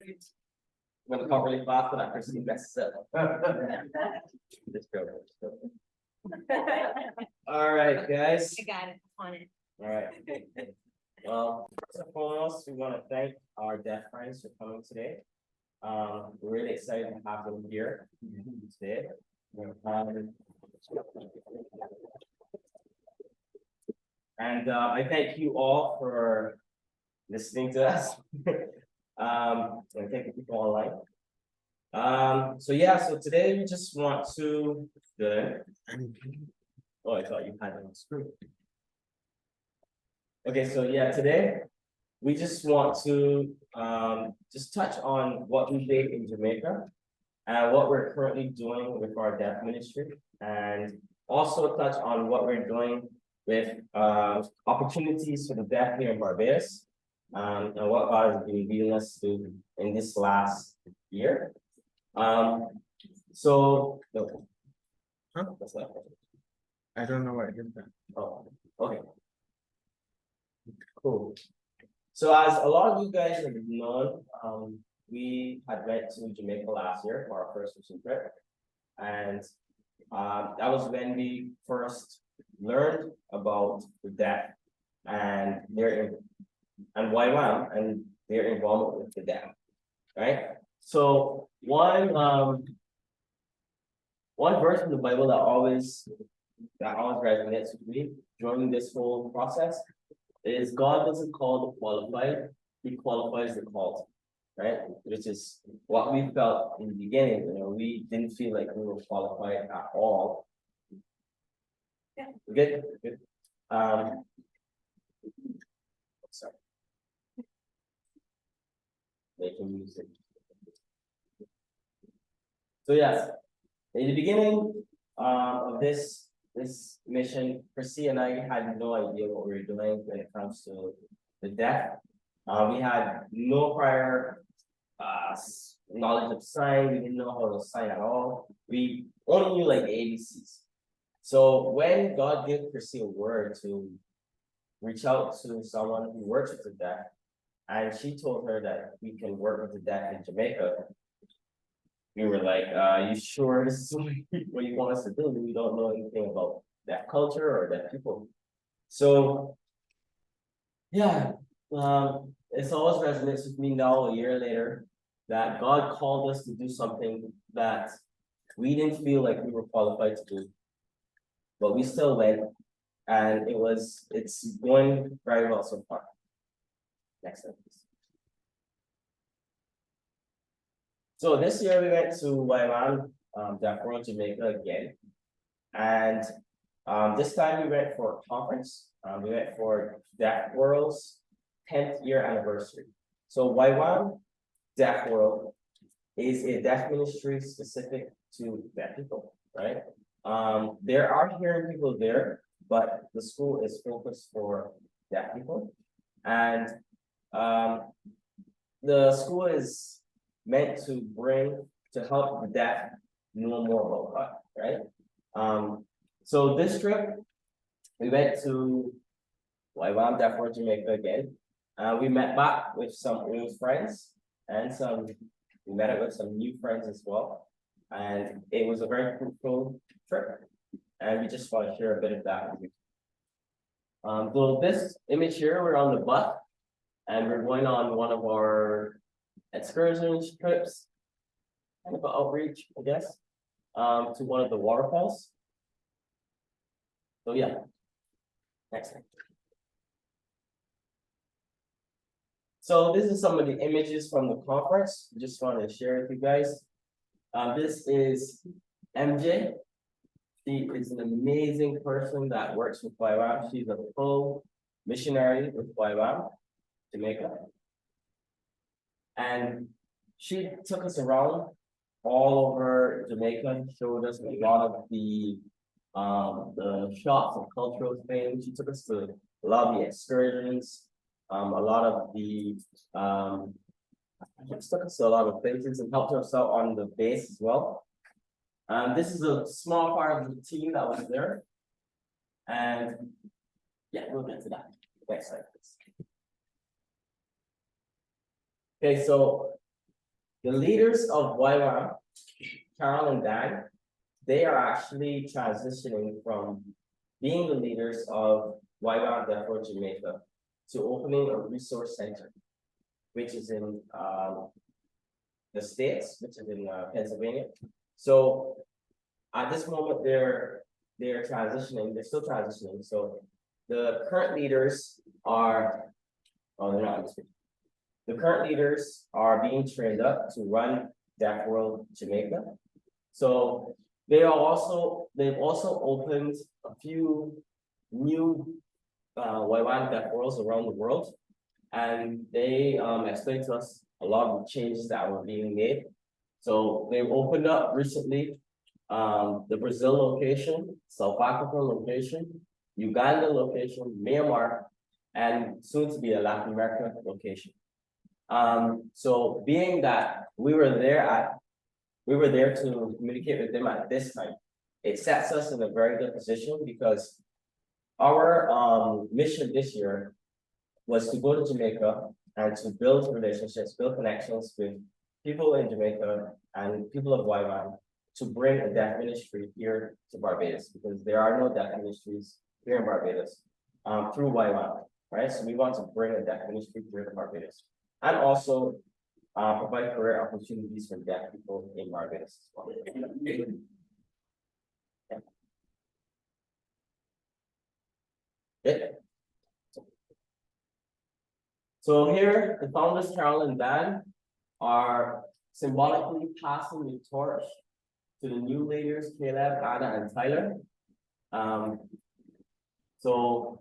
I'm gonna talk really fast, but I perceive myself. This girl. All right, guys. I got it on it. All right. Well, first and foremost, we want to thank our deaf friends for coming today. We're really excited to have them here today. I thank you all for listening to us. And thank you people online. So today we just want to good. Oh, I thought you had it on screen. Okay, so yeah, today we just want to just touch on what we did in Jamaica and what we're currently doing with our deaf ministry, and also touch on what we're doing with opportunities for the deaf here in Barbados, and what God has been leading us to in this last year. So no. Huh? What's that? I don't know why I did that. Oh, okay. Cool. So as a lot of you guys have known, we had went to Jamaica last year for our first mission trip. And that was when we first learned about the deaf and YWAM and their involvement with the deaf, right? So one verse in the Bible that always resonates with me during this whole process is God doesn't call the qualified, he qualifies the called, right? Which is what we felt in the beginning. We didn't feel like we were qualified at all. Yeah. Good. Sorry. Making music. So yes, in the beginning of this mission, Chrissy and I had no idea what we were doing when it comes to the deaf. We had no prior knowledge of sign. We didn't know how to sign at all. We only knew like the ABCs. So when God gave Chrissy a word to reach out to someone who works with the deaf, and she told her that we can work with the deaf in Jamaica, we were like, you sure this is what you want us to do? We don't know anything about that culture or that people. So yeah, it's always resonates with me now a year later that God called us to do something that we didn't feel like we were qualified to do, but we still went, and it's going very well so far. Next slide, please. So this year we went to YWAM, Deaf World Jamaica again. And this time we went for a conference. We went for Deaf World's 10th year anniversary. So YWAM Deaf World is a deaf ministry specific to deaf people, right? There are hearing people there, but the school is focused for deaf people. And the school is meant to help the deaf know more about God, right? So this trip, we went to YWAM Deaf World Jamaica again. We met back with some old friends and we met up with some new friends as well. And it was a very fruitful trip. And we just want to share a bit of that with you. So this image here, we're on the bus and we're going on one of our excursion trips, kind of an outreach, I guess, to one of the waterfalls. So yeah, next slide. So this is some of the images from the conference. Just wanted to share with you guys. This is MJ. She is an amazing person that works with YWAM. She's a full missionary with YWAM, Jamaica. And she took us around all over Jamaica, showed us a lot of the shops and cultural things. She took us to a lot of the excursions, a lot of the she took us to a lot of places and helped us out on the base as well. This is a small part of the team that was there. And yeah, we'll get to that. Next slide, please. Okay, so the leaders of YWAM, Carol and Dan, they are actually transitioning from being the leaders of YWAM Defro Jamaica to opening a resource center, which is in the States, which is in Pennsylvania. So at this moment, they're transitioning, they're still transitioning. So the current leaders are, oh, they're not. The current leaders are being trained up to run Deaf World Jamaica. So they've also opened a few new YWAM Deaf Worlds around the world. And they explained to us a lot of the changes that were being made. So they've opened up recently the Brazil location, South Africa location, Uganda location, Myanmar, and soon to be a Latin America location. So being that we were there to communicate with them at this time, it sets us in a very good position because our mission this year was to go to Jamaica and to build relationships, build connections with people in Jamaica and people of YWAM to bring a deaf ministry here to Barbados, because there are no deaf ministries here in Barbados through YWAM, right? So we want to bring a deaf ministry here to Barbados, and also provide career opportunities for deaf people in Barbados as well. Yeah. So here, the founders, Carol and Dan, are symbolically passing the torch to the new leaders, Caleb, Anna, and Tyler. So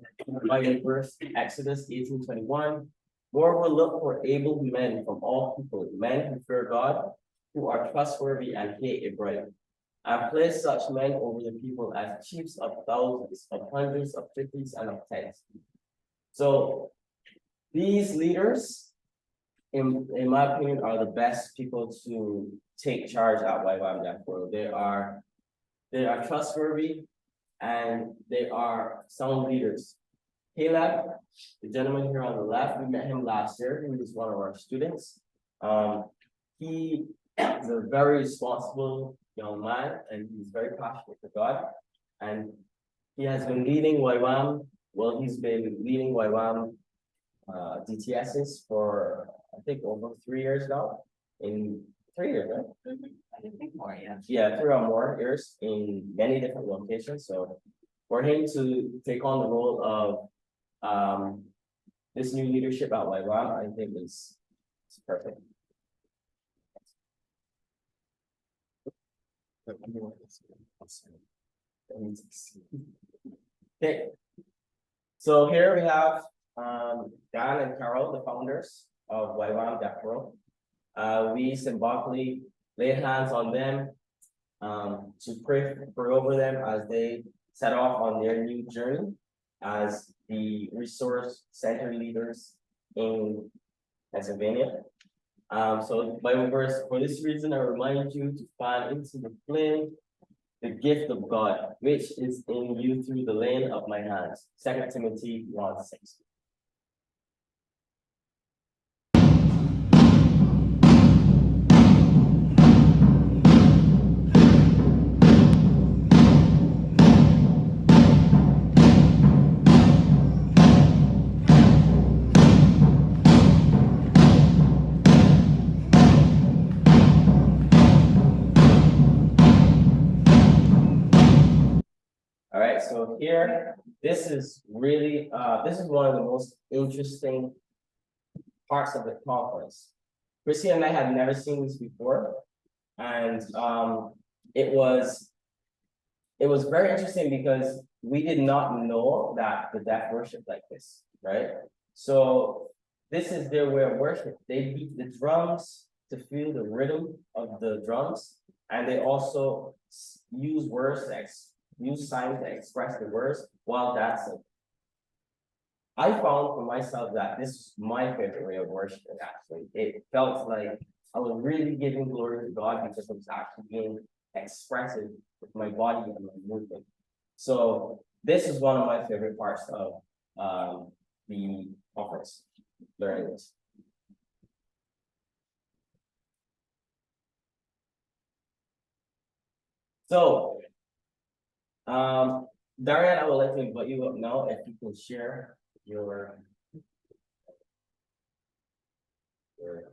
by verse Exodus 18:21, Lord will look for able men from all people, men who fear God, who are trustworthy and hate a brother, and place such men over the people as chiefs of thousands, of hundreds, of fifties, and of tens. So these leaders, in my opinion, are the best people to take charge at YWAM Deaf World. They are trustworthy and they are sound leaders. Caleb, the gentleman here on the left, we met him last year. He was one of our students. He is a very responsible young man and he's very passionate for God. And he has been leading YWAM. Well, he's been leading YWAM DTSs for I think over 3 years now. In 3 years, right? I think more, yeah. Yeah, 3 or more years in many different locations. So for him to take on the role of this new leadership at YWAM, I think is perfect. Okay. So here we have Dan and Carol, the founders of YWAM Deaf World. We symbolically laid hands on them to pray over them as they set off on their new journey as the resource center leaders in Pennsylvania. So Bible verse, for this reason I remind you to fan into the flame the gift of God, which is in you through the laying of my hands. 2 Timothy 1:6. All right, so here, this is really, this is one of the most interesting parts of the conference. Chrissy and I had never seen this before, and it was very interesting because we did not know that the deaf worship like this, right? So this is their way of worship. They beat the drums to feel the rhythm of the drums, and they also use words to use signs to express the words while dancing. I found for myself that this is my favorite way of worshiping, actually. It felt like I was really giving glory to God because I was actually being expressive with my body and my movement. So this is one of my favorite parts of the conference, learning this. So. Darian, I would like to invite you up now if you can share your. Your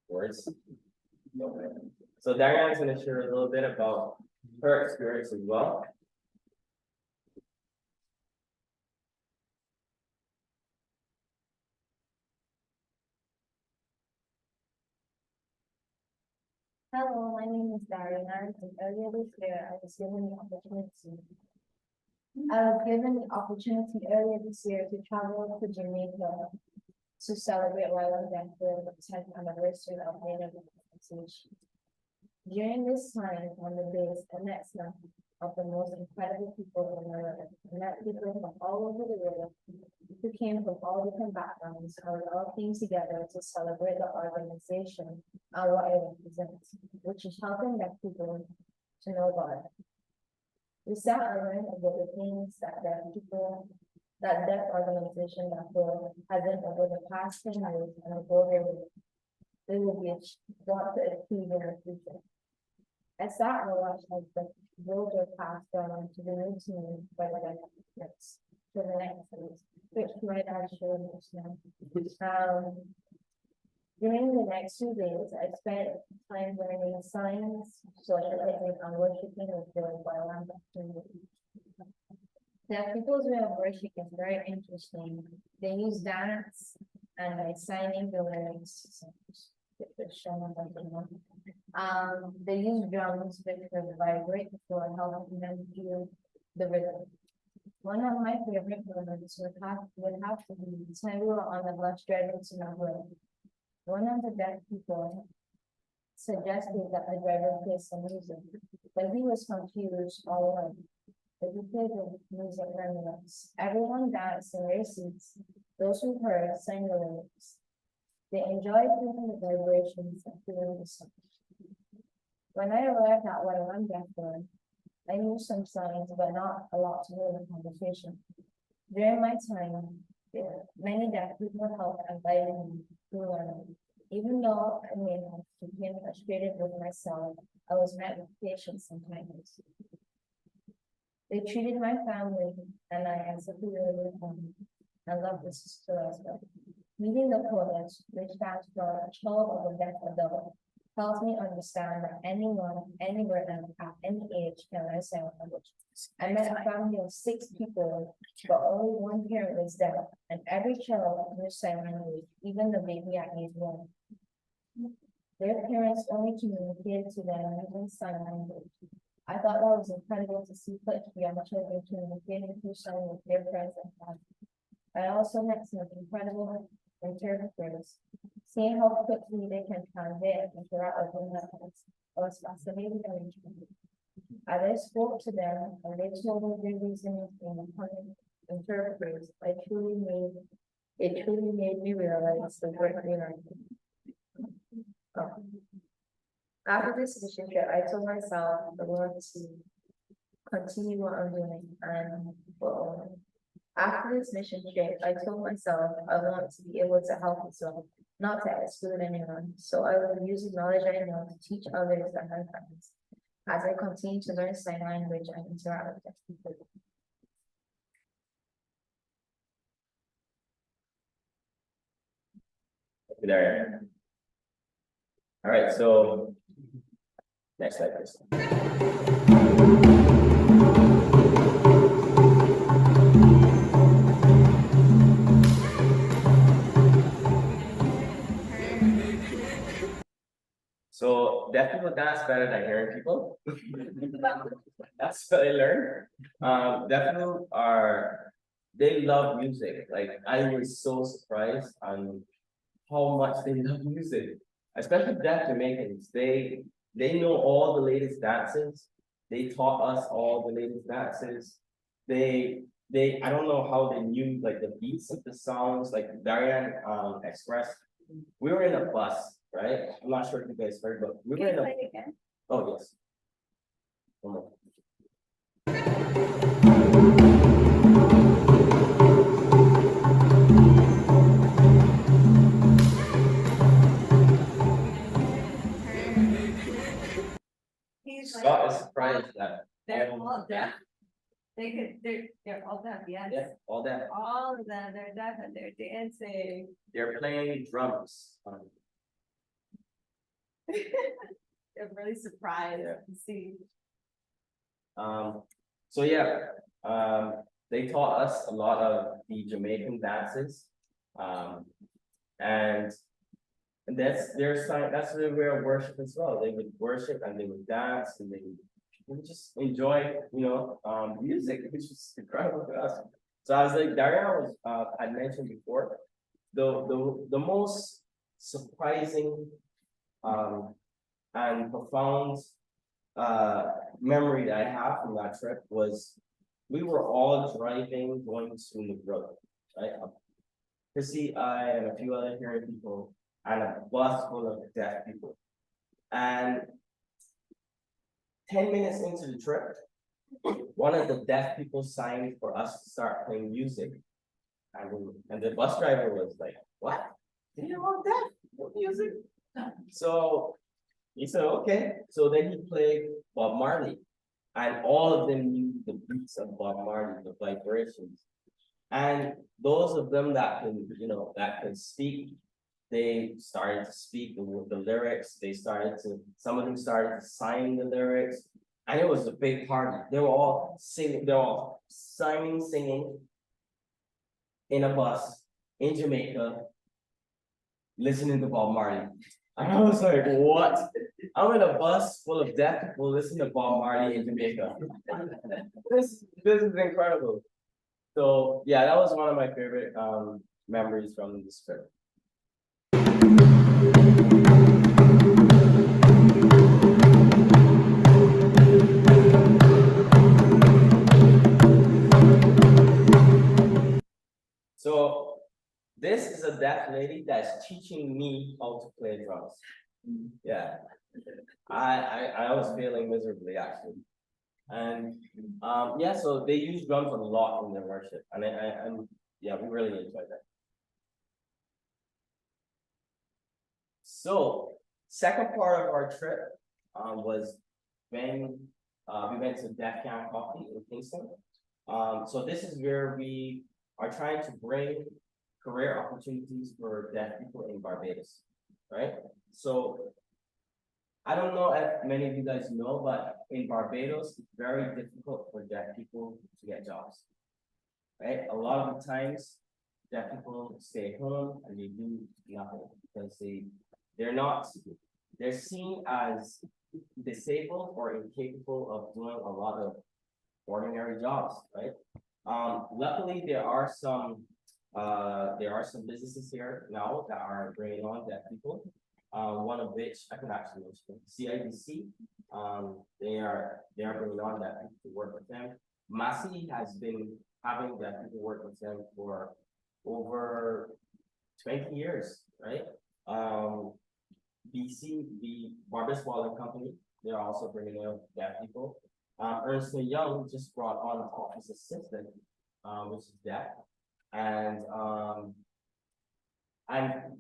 words. So Darian is gonna share a little bit about her experience as well. Hello, my name is Dariana, and earlier this year, I was given the opportunity earlier this year to travel to Jamaica to celebrate Royal Death for the 10th anniversary of Native Association. During this time, on the days and next month of the most incredible people in the world, I met people from all over the world who came from all different backgrounds, and we all came together to celebrate the organization and what it represents, which is helping deaf people to know God. We sat and learned about the things that deaf organization that has done over the past 10 years and the goal they will be want to achieve in the future. I sat and watched as the roles were passed down to the new team by the next phase, which might actually understand. During the next 2 days, I spent time learning science, socializing, and worshiping with the Bible. Deaf people's way of worship is very interesting. They use dance and by signing the lyrics. They use drums which will vibrate for helping them feel the rhythm. One of my favorite moments would have to be when we were on the bus driving to Nahua. One of the deaf people suggested that the driver play some music, but he was confused all along. But he played the music nonetheless. Everyone danced in their seats. Those who heard sang the lyrics. They enjoyed hearing the vibrations and feeling the sound. When I arrived at what I'm deaf for, I knew some signs, but not a lot to know in the conversation. During my time, many deaf people helped and guided me through learning. Even though I may have become frustrated with myself, I was met with patience sometimes. They treated my family and I as if we were with them and loved the sister as well. Meeting the college, which stands for a child of a deaf adult, helps me understand that anyone, anywhere, and at any age can learn sign language. I met a family of 6 people, but only one parent was deaf, and every child knew sign language, even the baby at age 1. Their parents only communicated to them using sign language. I thought that was incredible to see such young children communicating through sign with their friends and family. I also met some incredible interpreters. Seeing how quickly they can convey and interact with one another was fascinating and interesting. As I spoke to them and they told me their reasoning in becoming interpreters, it truly made me realize the work they are doing. After this mission trip, I told myself I want to continue what I'm doing and after this mission trip, I told myself I want to be able to help as well, not to exclude anyone. So I will use the knowledge I know to teach others that have friends as I continue to learn sign language and interact with deaf people. There. All right, so next slide, please. So deaf people dance better than hearing people. That's what I learned. Deaf people they love music. Like I was so surprised on how much they love music, especially deaf Jamaicans. They know all the latest dances. They taught us all the latest dances. I don't know how they knew like the beats of the songs, like Darian expressed. We were in a bus, right? I'm not sure if you guys heard, but we were in a. Again? Oh, yes. One more. Scott is surprised that. They're all deaf. They're all deaf, Yeah, yes. all that, All of them, they're deaf and they're dancing. they're playing drums. They're really surprised Yeah. to see. So yeah, they taught us a lot of the Jamaican dances. And that's their sign, that's their way of worship as well. They would worship and they would dance and they would just enjoy, music, which is incredible to us. So I was like, Dariana was, had mentioned before, the most surprising, and profound, memory that I have from that trip was we were all driving, going to Negril, right? Chrissy, I, and a few other hearing people, and a bus full of deaf people. And 10 minutes into the trip, one of the deaf people signed for us to start playing music. And the bus driver was like, what? Do you want that? What music? So he said, okay. So then he played Bob Marley. And all of them knew the beats of Bob Marley, the vibrations. And those of them that can, that could speak, they started to speak the lyrics. Some of them started to sign the lyrics. And it was a big party. They were all singing, singing in a bus in Jamaica, listening to Bob Marley. And I was like, what? I'm in a bus full of deaf people listening to Bob Marley in Jamaica. This is incredible. So yeah, that was one of my favorite memories from this trip. So this is a deaf lady that's teaching me how to play drums. Yeah, I was failing miserably actually. And yeah, so they use drums a lot in their worship, and yeah, we really enjoyed that. So second part of our trip was when we went to Deaf Camp Coffee in Kingston. So this is where we are trying to bring career opportunities for deaf people in Barbados, right? So I don't know if many of you guys know, but in Barbados, it's very difficult for deaf people to get jobs. Right? A lot of the times, deaf people stay home and they do nothing because they're seen as disabled or incapable of doing a lot of ordinary jobs, right? Luckily, there are some businesses here now that are bringing on deaf people. One of which I can actually mention, CIBC. They are bringing on deaf people to work with them. Massey has been having deaf people work with them for over 20 years, right? BC, the Barbados Wallet Company, they're also bringing in deaf people. Ernst & Young just brought on an office assistant, which is deaf. And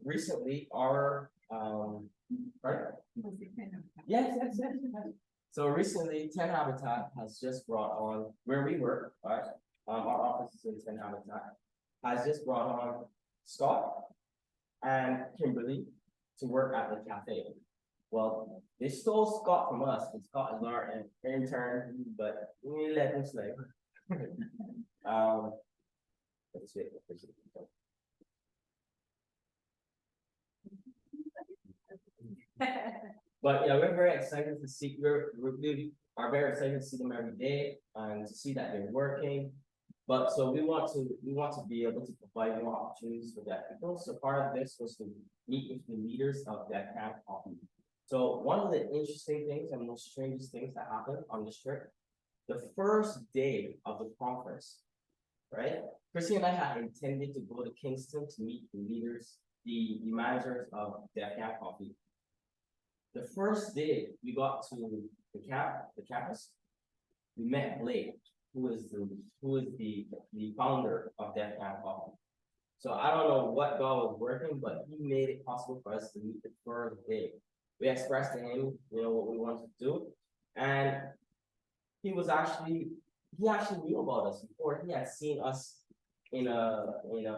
recently our right? Yes. So recently, 10 Habitat has just brought on where we work, right? Our office is in 10 Habitat, has just brought on Scott and Kimberly to work at the cafe. Well, they stole Scott from us, and Scott is our intern, but we let him slip. Let's see. But yeah, we're very excited to see, we are very excited to see them every day and to see that they're working. But so we want to be able to provide more opportunities for deaf people. So part of this was to meet with the leaders of Deaf Camp Coffee. So one of the interesting things and most strangest things that happened on this trip, the first day of the conference, right? Chrissy and I had intended to go to Kingston to meet the leaders, the managers of Deaf Camp Coffee. The first day we got to the campus, we met Blake, who is the founder of Deaf Camp Coffee. So I don't know what God was working, but he made it possible for us to meet the first day. We expressed to him, what we wanted to do, And he actually knew about us before. He had seen us in a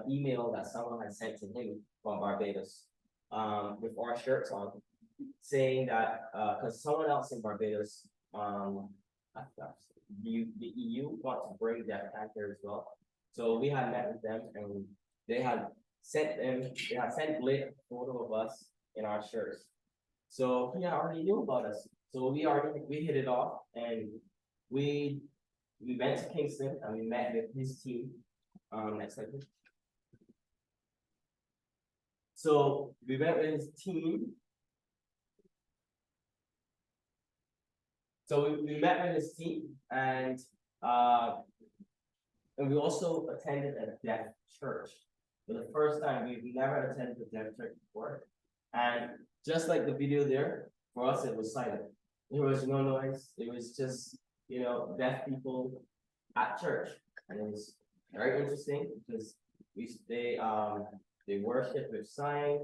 email that someone had sent to him from Barbados, with our shirts on, saying that, cause someone else in Barbados, I forgot, the EU want to bring that back here as well. So we had met with them and they had sent Blake a photo of us in our shirts. So he already knew about us. So we hit it off and we we went to Kingston and we met with his team. Next slide, please. So we met with his team. So we met with his team and we also attended a deaf church. For the first time, we've never attended a deaf church before. And just like the video there, for us it was silent. There was no noise. It was just, deaf people at church. And it was very interesting because they worshiped with sign.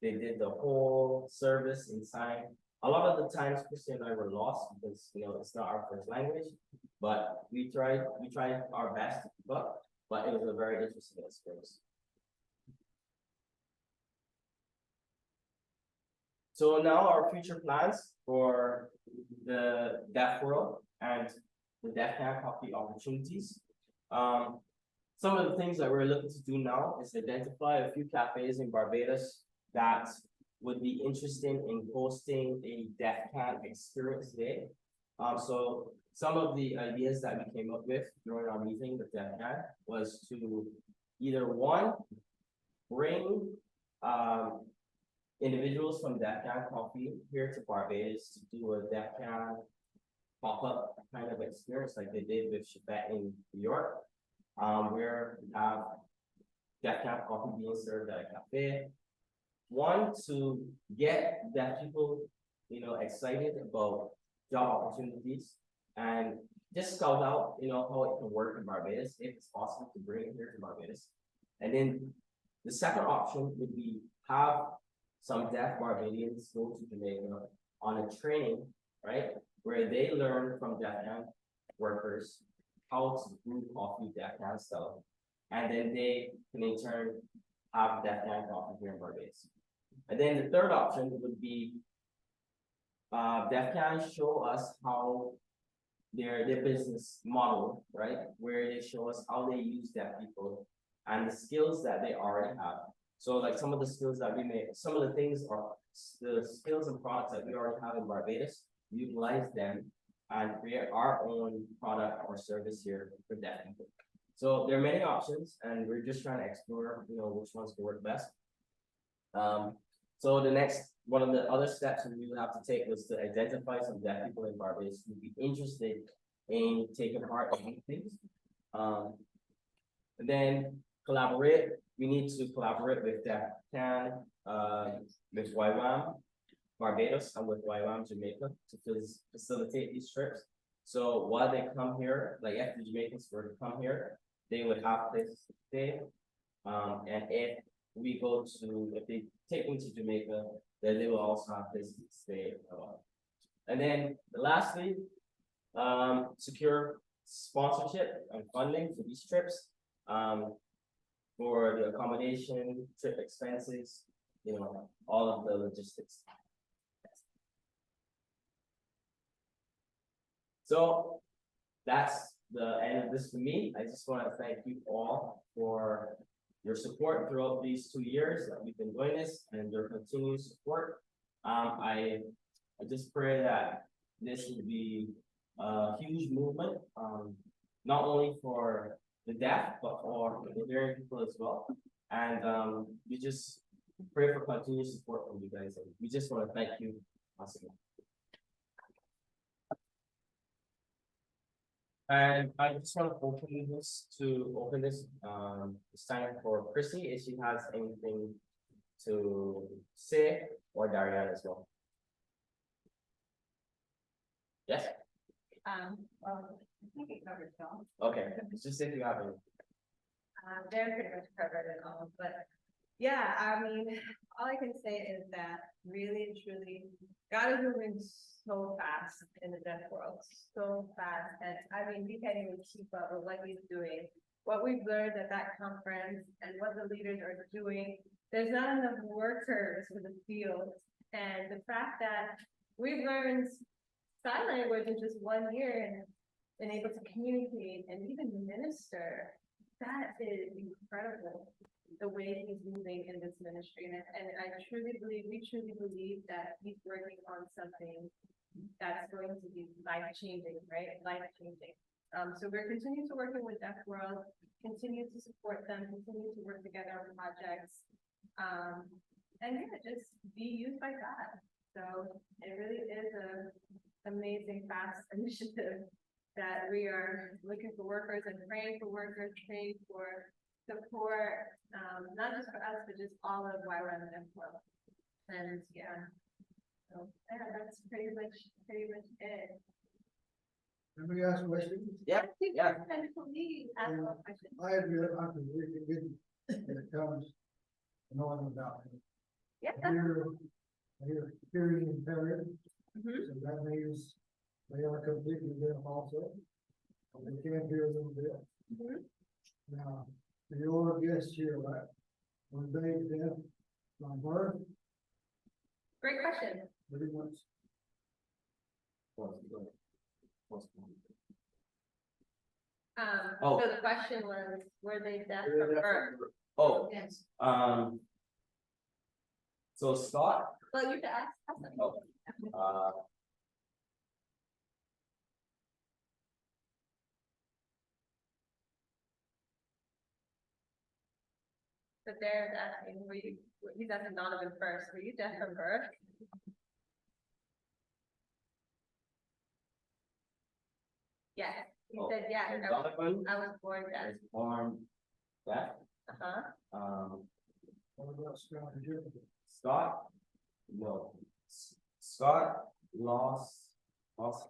They did the whole service in sign. A lot of the times Christy and I were lost because it's not our first language, but we tried our best to keep up, but it was a very interesting experience. So now our future plans for the deaf world and the deaf can coffee opportunities. Some of the things that we're looking to do now is identify a few cafes in Barbados that would be interested in hosting a deaf can experience day. So some of the ideas that we came up with during our meeting with deaf can was to either one, bring individuals from Deaf Can Coffee here to Barbados to do a Deaf Can pop-up kind of experience like they did with Chevette in New York, where we have Deaf Can Coffee being served at a cafe. One, to get deaf people, excited about job opportunities and just scout out, how it can work in Barbados, if it's possible to bring it here to Barbados. And then the second option would be have some deaf Barbadians go to Jamaica on a training, right, where they learn from deaf can workers how to brew coffee deaf can style, and then they can in turn have deaf can coffee here in Barbados. And then the third option would be deaf can show us how their business model, right, where they show us how they use deaf people and the skills that they already have. So like some of the skills that we make, some of the things are the skills and products that we already have in Barbados, utilize them and create our own product or service here for deaf people. So there are many options and we're just trying to explore, which ones can work best. So one of the other steps that we would have to take was to identify some deaf people in Barbados who would be interested in taking part in these things. And then collaborate. We need to collaborate with Deaf Can, with YWAM Barbados and with YWAM Jamaica to facilitate these trips. So while they come here, like if the Jamaicans were to come here, they would have places to stay. And if they take me to Jamaica, then they will also have places to stay. And then lastly, secure sponsorship and funding for these trips. For the accommodation, trip expenses, all of the logistics. So that's the end of this for me. I just want to thank you all for your support throughout these 2 years that we've been doing this and your continued support. I just pray that this will be a huge movement, not only for the deaf, but for the hearing people as well. And we just pray for continued support from you guys. And we just want to thank you once again. And I just want to open this. It's time for Chrissy if she has anything to say, or Darian as well. Yes. Well, I think it covers it all. Okay, it's just if you have any. They're pretty much covered it all, but Yeah, I mean, all I can say is that really and truly, God is moving so fast in the deaf world, so fast. And I mean, we can't even keep up with what he's doing. What we've learned at that conference and what the leaders are doing, there's not enough workers for the field. And the fact that we've learned sign language in just 1 year and been able to communicate and even minister, that is incredible the way he's moving in this ministry. And I truly believe, we truly believe that he's working on something that's going to be life changing, right? Life changing. So we're continuing to working with Deaf World, continue to support them, continue to work together on projects. And yeah, just be used by God. So it really is a amazing, fast initiative that we are looking for workers and praying for workers, praying for support, not just for us, but just all of YWAM and World. And yeah, so yeah, that's pretty much it. Let me ask a question. Yeah, yeah. And please ask a question. I have I'm really good when it comes to knowing about it. Yeah. I hear hearing impaired, Mhm. so that means they are completely deaf also. They can't hear a little bit. Mhm. Now, your guest here, right? Were they deaf from birth, Great question. pretty much? Oh. So the question was, were they deaf Were they from deaf birth? Oh, Yes. so Scott, Well, you can ask them. oh, uh. But there's asking, he's asking Donovan first, were you deaf from birth? Yes, he Oh, said, yeah, and Donovan I was born deaf. was born deaf. Uh-huh. What about Scott and Jim? Scott, no, Scott lost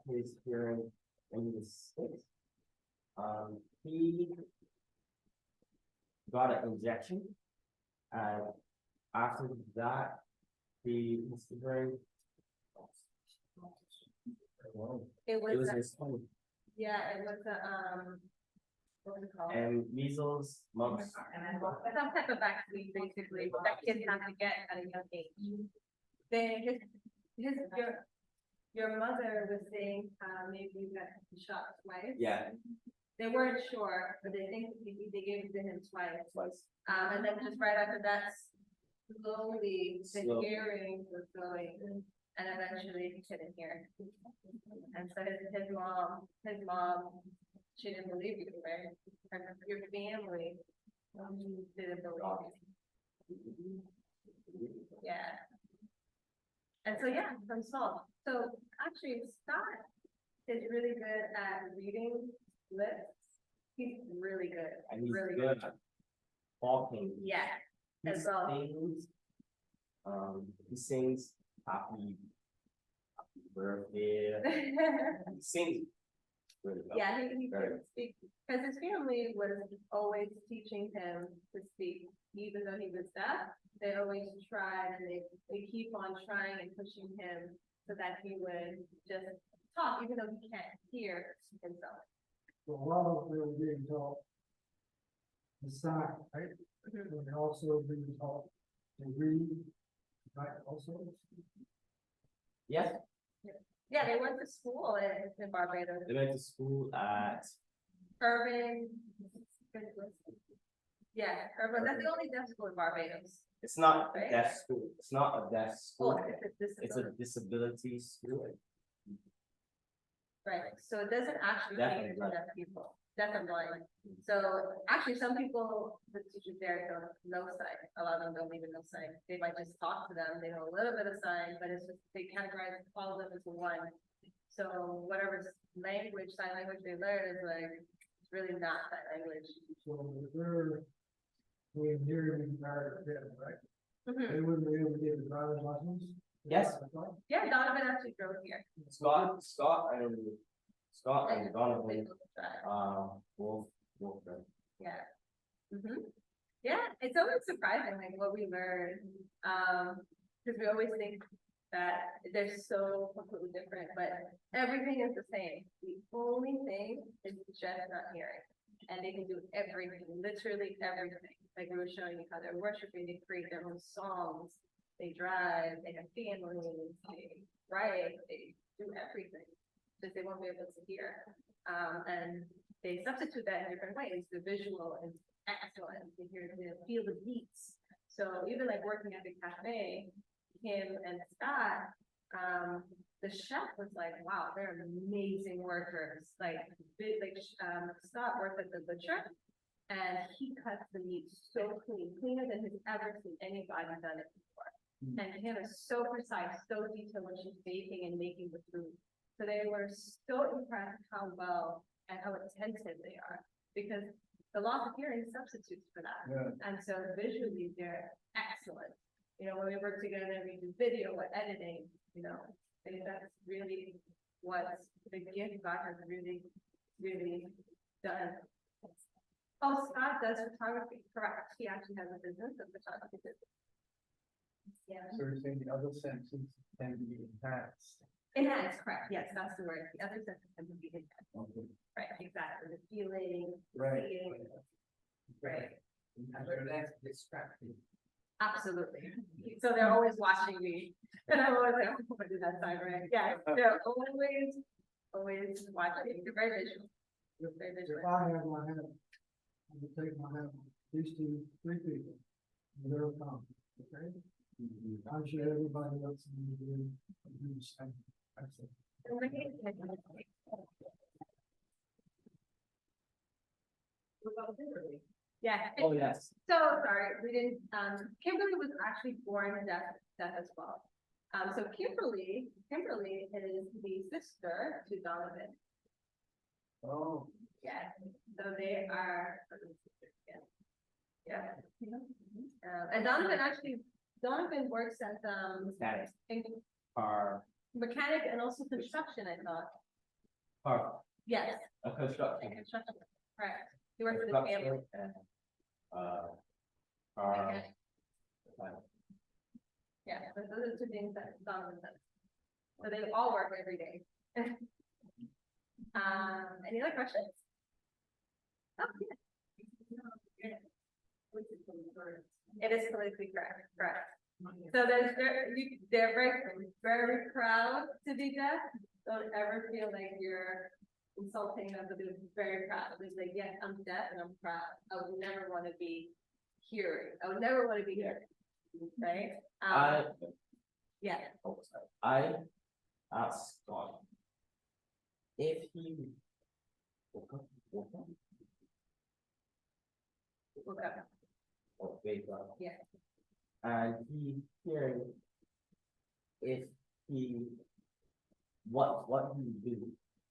his hearing in the States. He got an injection, and after that, his hearing. It It was, was his tongue, yeah, it was what was it called? and measles, mumps. Some type of vaccine, basically, that kids have to get at a young age. Then your mother was saying, maybe you got shot twice. Yeah, They weren't sure, but they think they gave it to him twice. twice. And then just right after that, slowly, the Slow. hearing was going, and eventually he couldn't hear. And so his mom, she didn't believe you, right? And your family didn't believe you. Yeah. And so, yeah, from Saul. So actually, Scott is really good at reading lips. He's really good. And he's really good at talking. Yeah. He as well. sings happy birthday. He sings really well. Yeah, he Very could speak, because his family was always teaching him to speak, even though he was deaf. They always tried, and they keep on trying and pushing him so that he would just talk, even though he can't hear himself. So while they were being taught the sign, right? Mhm. And also being taught to read, right, also? Yes, Yeah, they went to school in Barbados. they went to school at, Urban. Yeah, Urban, that's the only deaf school in Barbados. it's not a Right. deaf school, it's not a deaf Oh, school, it's it's a disability school. right, so it doesn't actually Deaf cater and to blind. deaf people, deaf and blind. So actually, some people, the teachers there don't know sign, a lot of them don't even know sign. They might just talk to them, they know a little bit of sign, but it's just, they categorize all of them into one. So whatever language, sign language they learn is like, it's really not sign language. So they're being hearing impaired, right? Mhm. They wouldn't be able to get a driver's license? Yes. Yeah, Donovan actually drove here. Scott and Donovan, They both drive. both, Yeah. Mm-hmm. Yeah, it's always surprising, like what we learn, because we always think that they're so completely different, but everything is the same. The only thing is just not hearing. And they can do everything, literally everything. Like we were showing you how they're worshiping, they create their own songs, they drive, they have families, they write, they do everything. Because they won't be able to hear. And they substitute that in different ways. The visual is excellent. You hear the feel the beats. So even like working at the cafe, him and Scott, the chef was like, wow, they're amazing workers. Scott worked at the butcher and he cuts the meat so clean, cleaner than he's ever seen anybody done it before. And him is so precise, so detailed when she's baking and making the food. So they were so impressed how well and how attentive they are because the loss of hearing substitutes for that. Yeah. And so visually, they're excellent. You know, when we work together, we do video or editing, you know, that's really what the gift God has really, really done. Oh, Scott does photography, correct. He actually has a business of photography business. Yeah. So you're saying the other senses can be enhanced. Enhanced, correct. Yes, that's the word. The other senses can be enhanced. Right, exactly. The feeling, Right. seeing, right. And that's distracting. Absolutely. So they're always watching me. And I'm always like, oh, I did that side, right? Yeah, they're always watching. They're very visual. Very If visual. I have my hand, I would take my hand, these three people, and they'll come, okay? I'm sure everybody else in the room will do the same. That's it. Yeah. Oh, yes. So sorry, we didn't, Kimberly was actually born deaf as well. So Kimberly is the sister to Donovan. Oh. Yeah, so they are. Yeah. And Donovan works as, Mechanic. in Car, mechanic and also construction, I thought. car, Yes, a construction. construction, correct. He works with his family. Construction and, car. Mechanic. Yeah, so those are two things that Donovan does. So they all work every day. Any other questions? Oh, yeah. It is politically correct. So they're very proud to be deaf. Don't ever feel like you're insulting them, but they're very proud. They're like, yes, I'm deaf and I'm proud. I would never want to be hearing. I would never want to be hearing. Right? Yeah. Oh, sorry. I asked God if he woke up, Look up. or wake up. Yeah. And he hearing if he, what he do.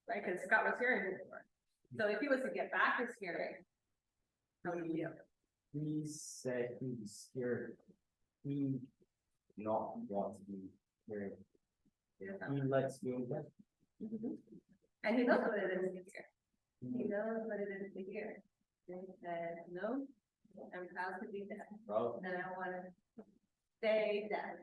Right, because Scott was hearing before. So if he was to get back his hearing, how would you feel? He said he was scared. He not want to be hearing. He likes being deaf. And he knows what it is to hear. He knows what it is to hear. And he said, no, I'm proud to be deaf, Bro, and I want to stay deaf.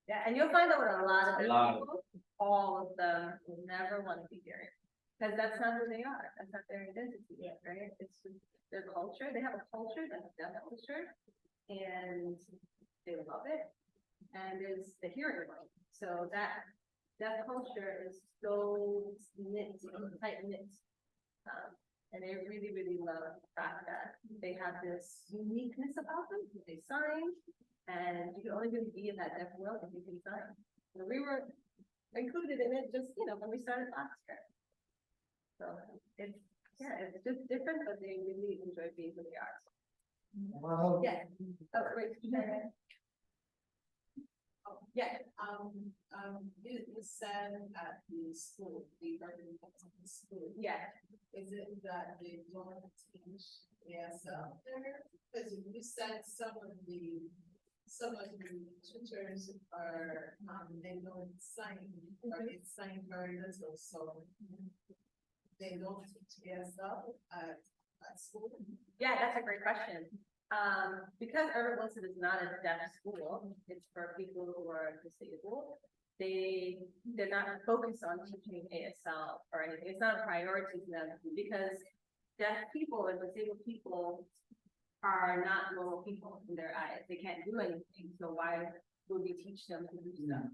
Yeah, and you'll find out with a lot of A different lot. people, all of them will never want to be hearing. Because that's not who they are, that's not their identity, right? It's just their culture, they have a culture, that's deaf culture, and they love it. And there's the hearing world, so that culture is so knit, tight knit. And they really, really love the fact that they have this uniqueness about them, they sign, and you can only really be in that deaf world if you can sign. So we were included in it just, when we started last year. So it's just different, but they really enjoy being who they are. Well, Yeah. Oh, wait. Yeah. You said at the school, the school. Yeah. Is it that they don't teach ASL there? Because you said some of the tutors are, they don't sign, or they sign very little, so they don't teach ASL at school. Yeah, that's a great question. Because Urban Wilson is not a deaf school, it's for people who are disabled. They're not focused on teaching ASL or anything, it's not a priority to them, because deaf people and disabled people are not normal people in their eyes, they can't do anything, so why would we teach them to do stuff?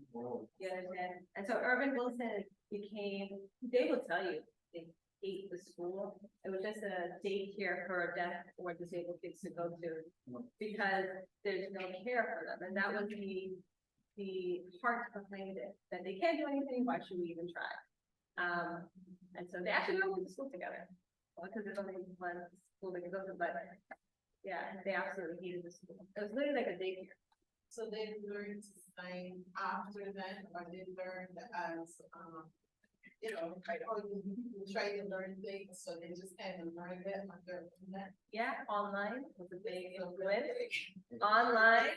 You understand? And so Urban Wilson became, they will tell you, they hate the school. It was just a daycare for deaf or disabled kids to go to, because there's no care for them, and that was the heart behind it, that they can't do anything, why should we even try? And so they actually went to school together, well, because there's only one school they can go to, but yeah, they absolutely hated the school. It was literally like a daycare. So they learned to sign after that, or they learned as, you know, or you try to learn things, so they just kind of learned it on their internet. Yeah, online was a big influence. Online,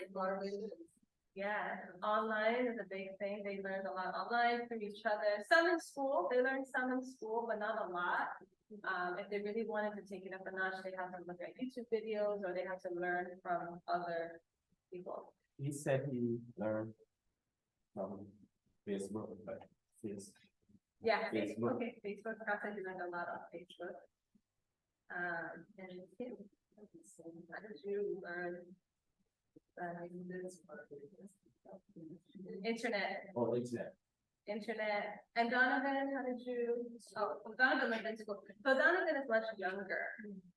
yeah, online is a big thing. They learned a lot online through each other. Some in school, they learned some in school, but not a lot. If they really wanted to take it up a notch, they have to look at YouTube videos, or they have to learn from other people. He said he learned from Facebook, but his, Yeah, Facebook. okay, Facebook, perhaps I learned a lot on Facebook. And Tim, how did you learn? Internet, oh, internet. and Donovan, how did you, oh, well, Donovan went to school, so Donovan is much younger,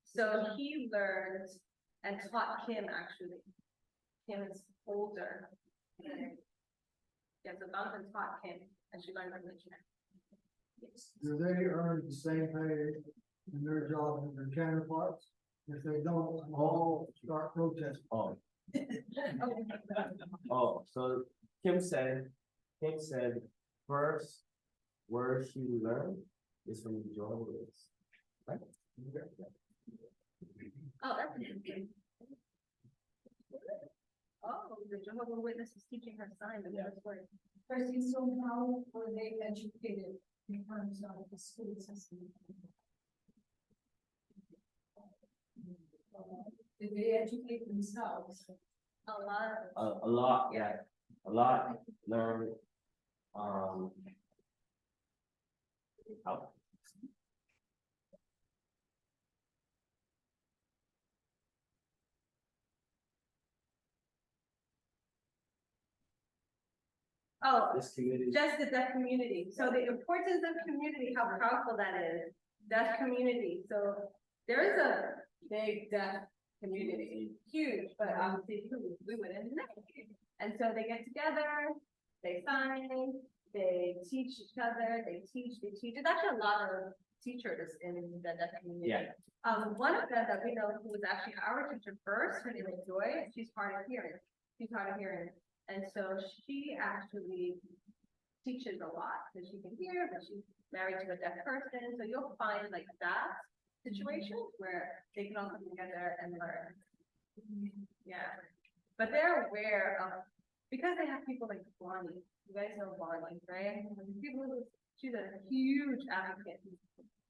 so he learned and taught Kim actually. Kim is older. Yeah, so Donovan taught Kim, and she learned from the internet. Yes. Do they earn the same pay in their job as their counterparts? If they don't, all start protesting. Oh, oh, so Kim said first word she learned is from Jehovah's Witness. Right? Oh, that's interesting. Oh, the Jehovah's Witness is teaching her sign, the first word. First, so how were they educated in terms of the school system? Did they educate themselves? A lot. A lot, yeah, a lot learned, how- Oh, this community. just the deaf community. So the importance of community, how powerful that is. Deaf community. So there is a big deaf community, huge, but obviously we wouldn't know. And so they get together, they sign, they teach each other, they teach. There's actually a lot of teachers in the deaf community. Yeah. One of them that we know who was actually our teacher first, her name is Joy, she's hard of hearing. And so she actually teaches a lot, because she can hear, but she's married to a deaf person, so you'll find like that situation where they can all come together and learn. Yeah, but they're aware of, because they have people like Bonnie, you guys know Bonnie, right? People who, she's a huge advocate.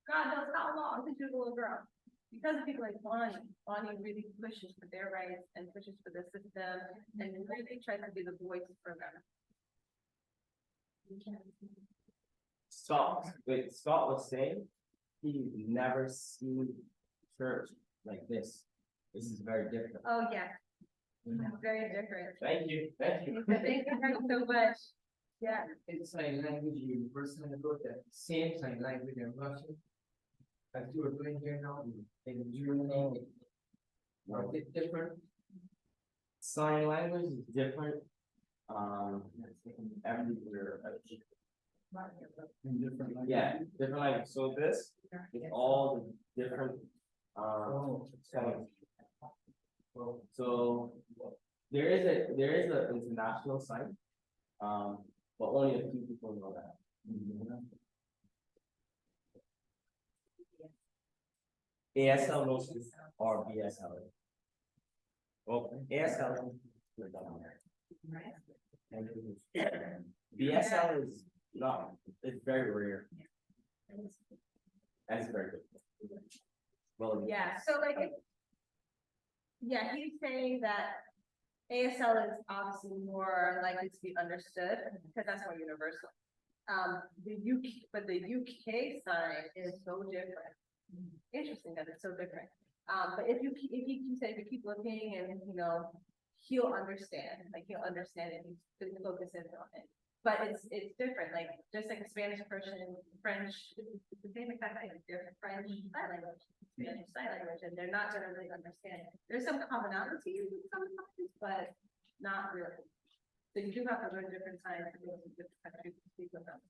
God knows how long since she was a little girl. Because of people like Bonnie really pushes for their rights and pushes for the system and really tries to be the voice for them. Scott was saying, he never seen church like this. This is very different. Oh, yeah. Very different. Thank you. Thank you so much. Yeah. In sign language, you personally wrote that same sign language in Russian. As you are doing here now, in Germany, are they different? Sign language is different. Everywhere. In different languages. Yeah, different language. So this is all the different, signs. So there is a international sign, but only a few people know that. ASL knows this or BSL. Well, ASL. we're done there. And BSL is not, it's very rare. And it's very good. Well, Yeah, so like, Yeah, he's saying that ASL is obviously more likely to be understood, because that's more universal. The UK, but the UK sign is so different. Interesting that it's so different. But if you, if you say, if you keep looking and, you know, he'll understand, like, he'll understand it, he's focus in on it. But it's different, like, just like a Spanish person, French, it's the same exact thing, they're French sign language, Spanish sign language, and they're not gonna really understand. There's some commonalities sometimes, but not really. So you do have to learn different signs to go to different countries to speak with them.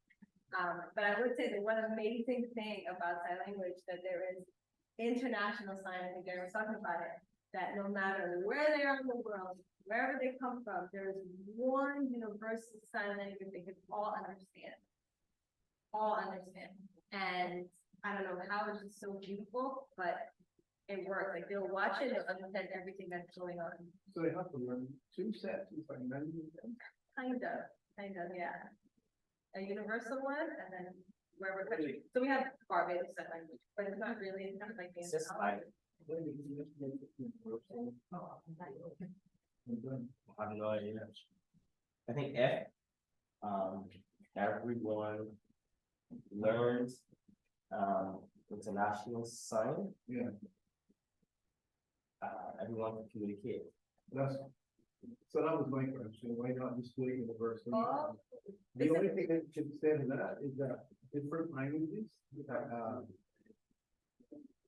But I would say the one amazing thing about sign language, that there is international sign, I think Darren was talking about it, that no matter where they are in the world, wherever they come from, there is one universal sign language they can all understand. All understand. And I don't know how it's just so beautiful, but it works. Like, they'll watch it, they'll understand everything that's going on. So they have to learn two sets, if I remember them. Kind of, yeah. A universal one, and then wherever country. So we have Barbados sign language, but it's not really, it's not like. It's just like, I have no idea. I think F, everyone learns, international sign. Yeah. Everyone can communicate. That's, so that was my question, why not just do it universally? Oh, The only thing that should say to that is that different languages,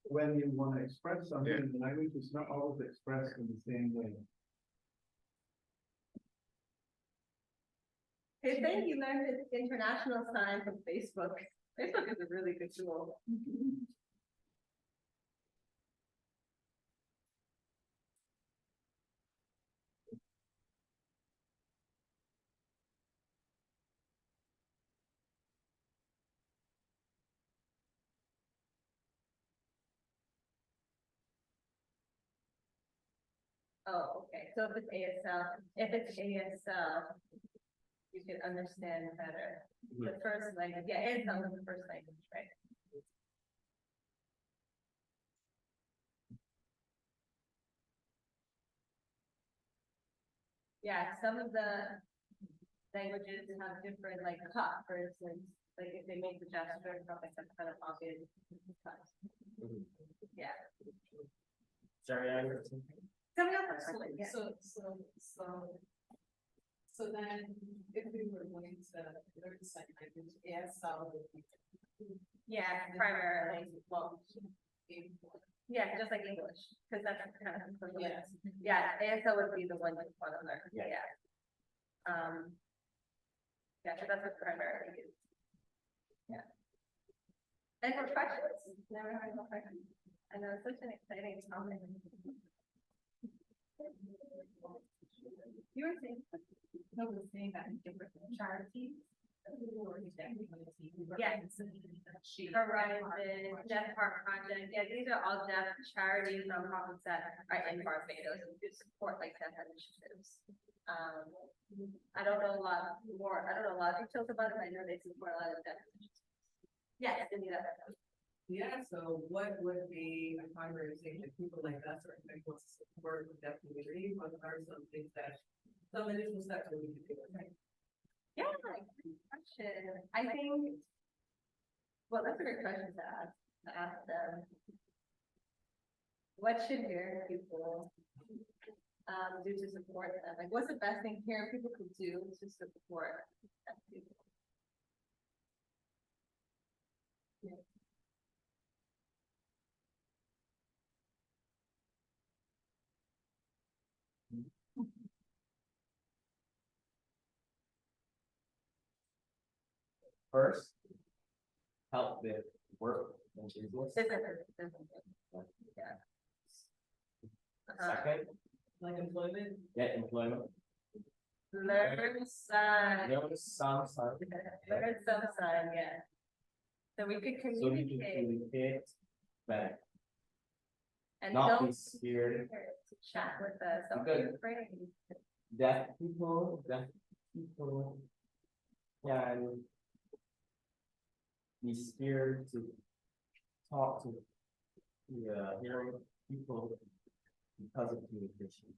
when you want to express something in the language, it's not always expressed in the same way. His saying he learned his international sign from Facebook. Facebook is a really good tool. Oh, okay, so if it's ASL, you can understand better. The first language, yeah, ASL is the first language, right? Yeah, some of the languages have different, like cut, for instance, like if they make the gesture, it's not like some kind of obvious cut. Yeah. Sorry, I heard something. Somebody else has something, yeah. So then, if we were going to learn sign language, ASL would be. Yeah, primarily, Well. yeah, just like English, because that's kind of, Yes. yeah, ASL would be the one you want to learn, Yeah. yeah. Yeah, so that's what primarily is. Yeah. Any more questions? Never had more questions. I know, it's such an exciting topic. You were saying, No, we're saying that in different charities. yes, Horizon, Deaf Heart Project, yeah, these are all deaf charities, nonprofits that are in Barbados and do support like deaf initiatives. I don't know a lot more, I don't know a lot of details about it, but I know they support a lot of deaf initiatives. Yes, Anita. Yeah, so what would be a conversation, people like us or people support the deaf community, what are some things that, some additional steps that we can do, right? Yeah, good question. I think, well, that's a great question to ask them. What should hearing people do to support them? Like, what's the best thing hearing people could do to support deaf people? First, help with work and business. Yeah. Second, Like employment, get employment. Learn sign. Learn some sign, Learn some sign, yeah. So we could so you can communicate communicate better, and not don't be scared. to chat with us, don't be Because- afraid. Deaf people can be scared to talk to the hearing people because of communication.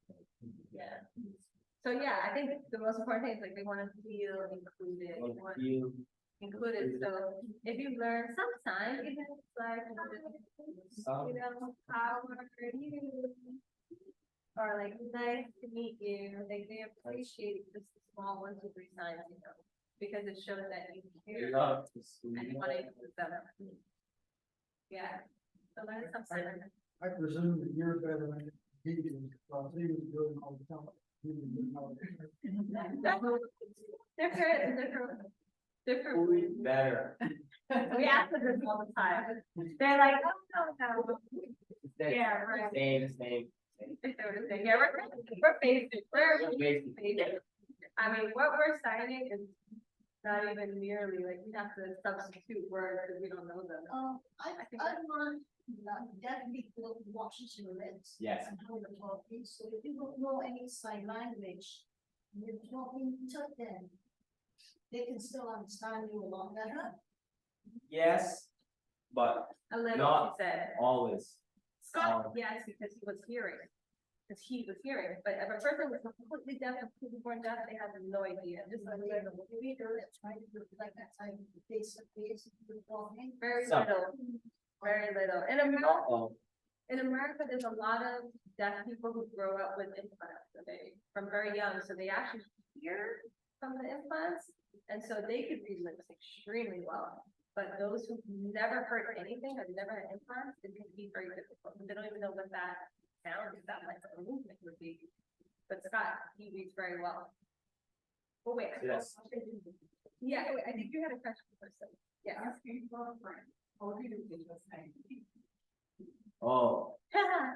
Yeah. So yeah, I think the most important thing is like they want to feel included, they want You, included, so if you learn sometimes, even if it's like, some, you know, how are you? Or like, nice to meet you, they appreciate just the small 1, 2, 3 signs, you know, because it shows that you care love to see. and you want to include them. Yeah, so learn something. I presume that you're better than he is, because he was doing all the time. He was doing all the time. Different. Who is better? We ask them this all the time. They're like, oh, no. Yeah, right. Same. Yeah, we're basic, we're Basic. basic. I mean, what we're signing is not even nearly, like, we have to substitute words because we don't know them. I think learned that deaf people watches your lips. Yes. And how they're talking, so if you don't know any sign language, you're talking to them. They can still understand you a lot better. Yes, but A little, Not- she said. always. Scott, yes, because he was hearing. Because he was hearing, but if a person was completely deaf, completely born deaf, they have no idea, just like Like, maybe they're trying to do like that time, face to face, you're talking. very Some. little, very little. Uh-oh. In America, there's a lot of deaf people who grow up with implants, so they, from very young, so they actually hear from the implants. And so they could read lips extremely well, but those who've never heard anything, have never had implants, it can be very difficult. They don't even know what that sound, that like a movement would be. But Scott, he reads very well. Oh, wait. Yes. Yeah, wait, I think you had a question first. Yeah. Oh,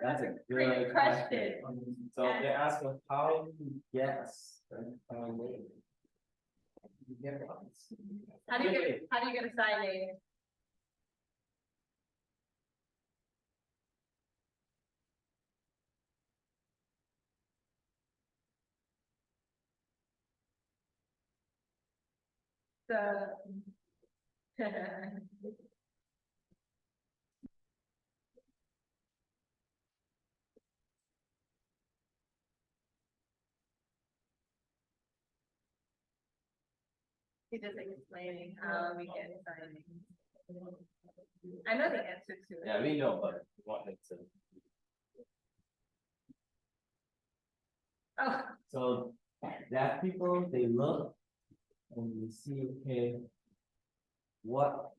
that's a Great good question. question. So they ask us how you guess. How do you get a sign name? The. He just explaining how we get sign names. I know the answer to it. Yeah, we know, but we wanted to. Oh, So that people, they look and you see, okay, what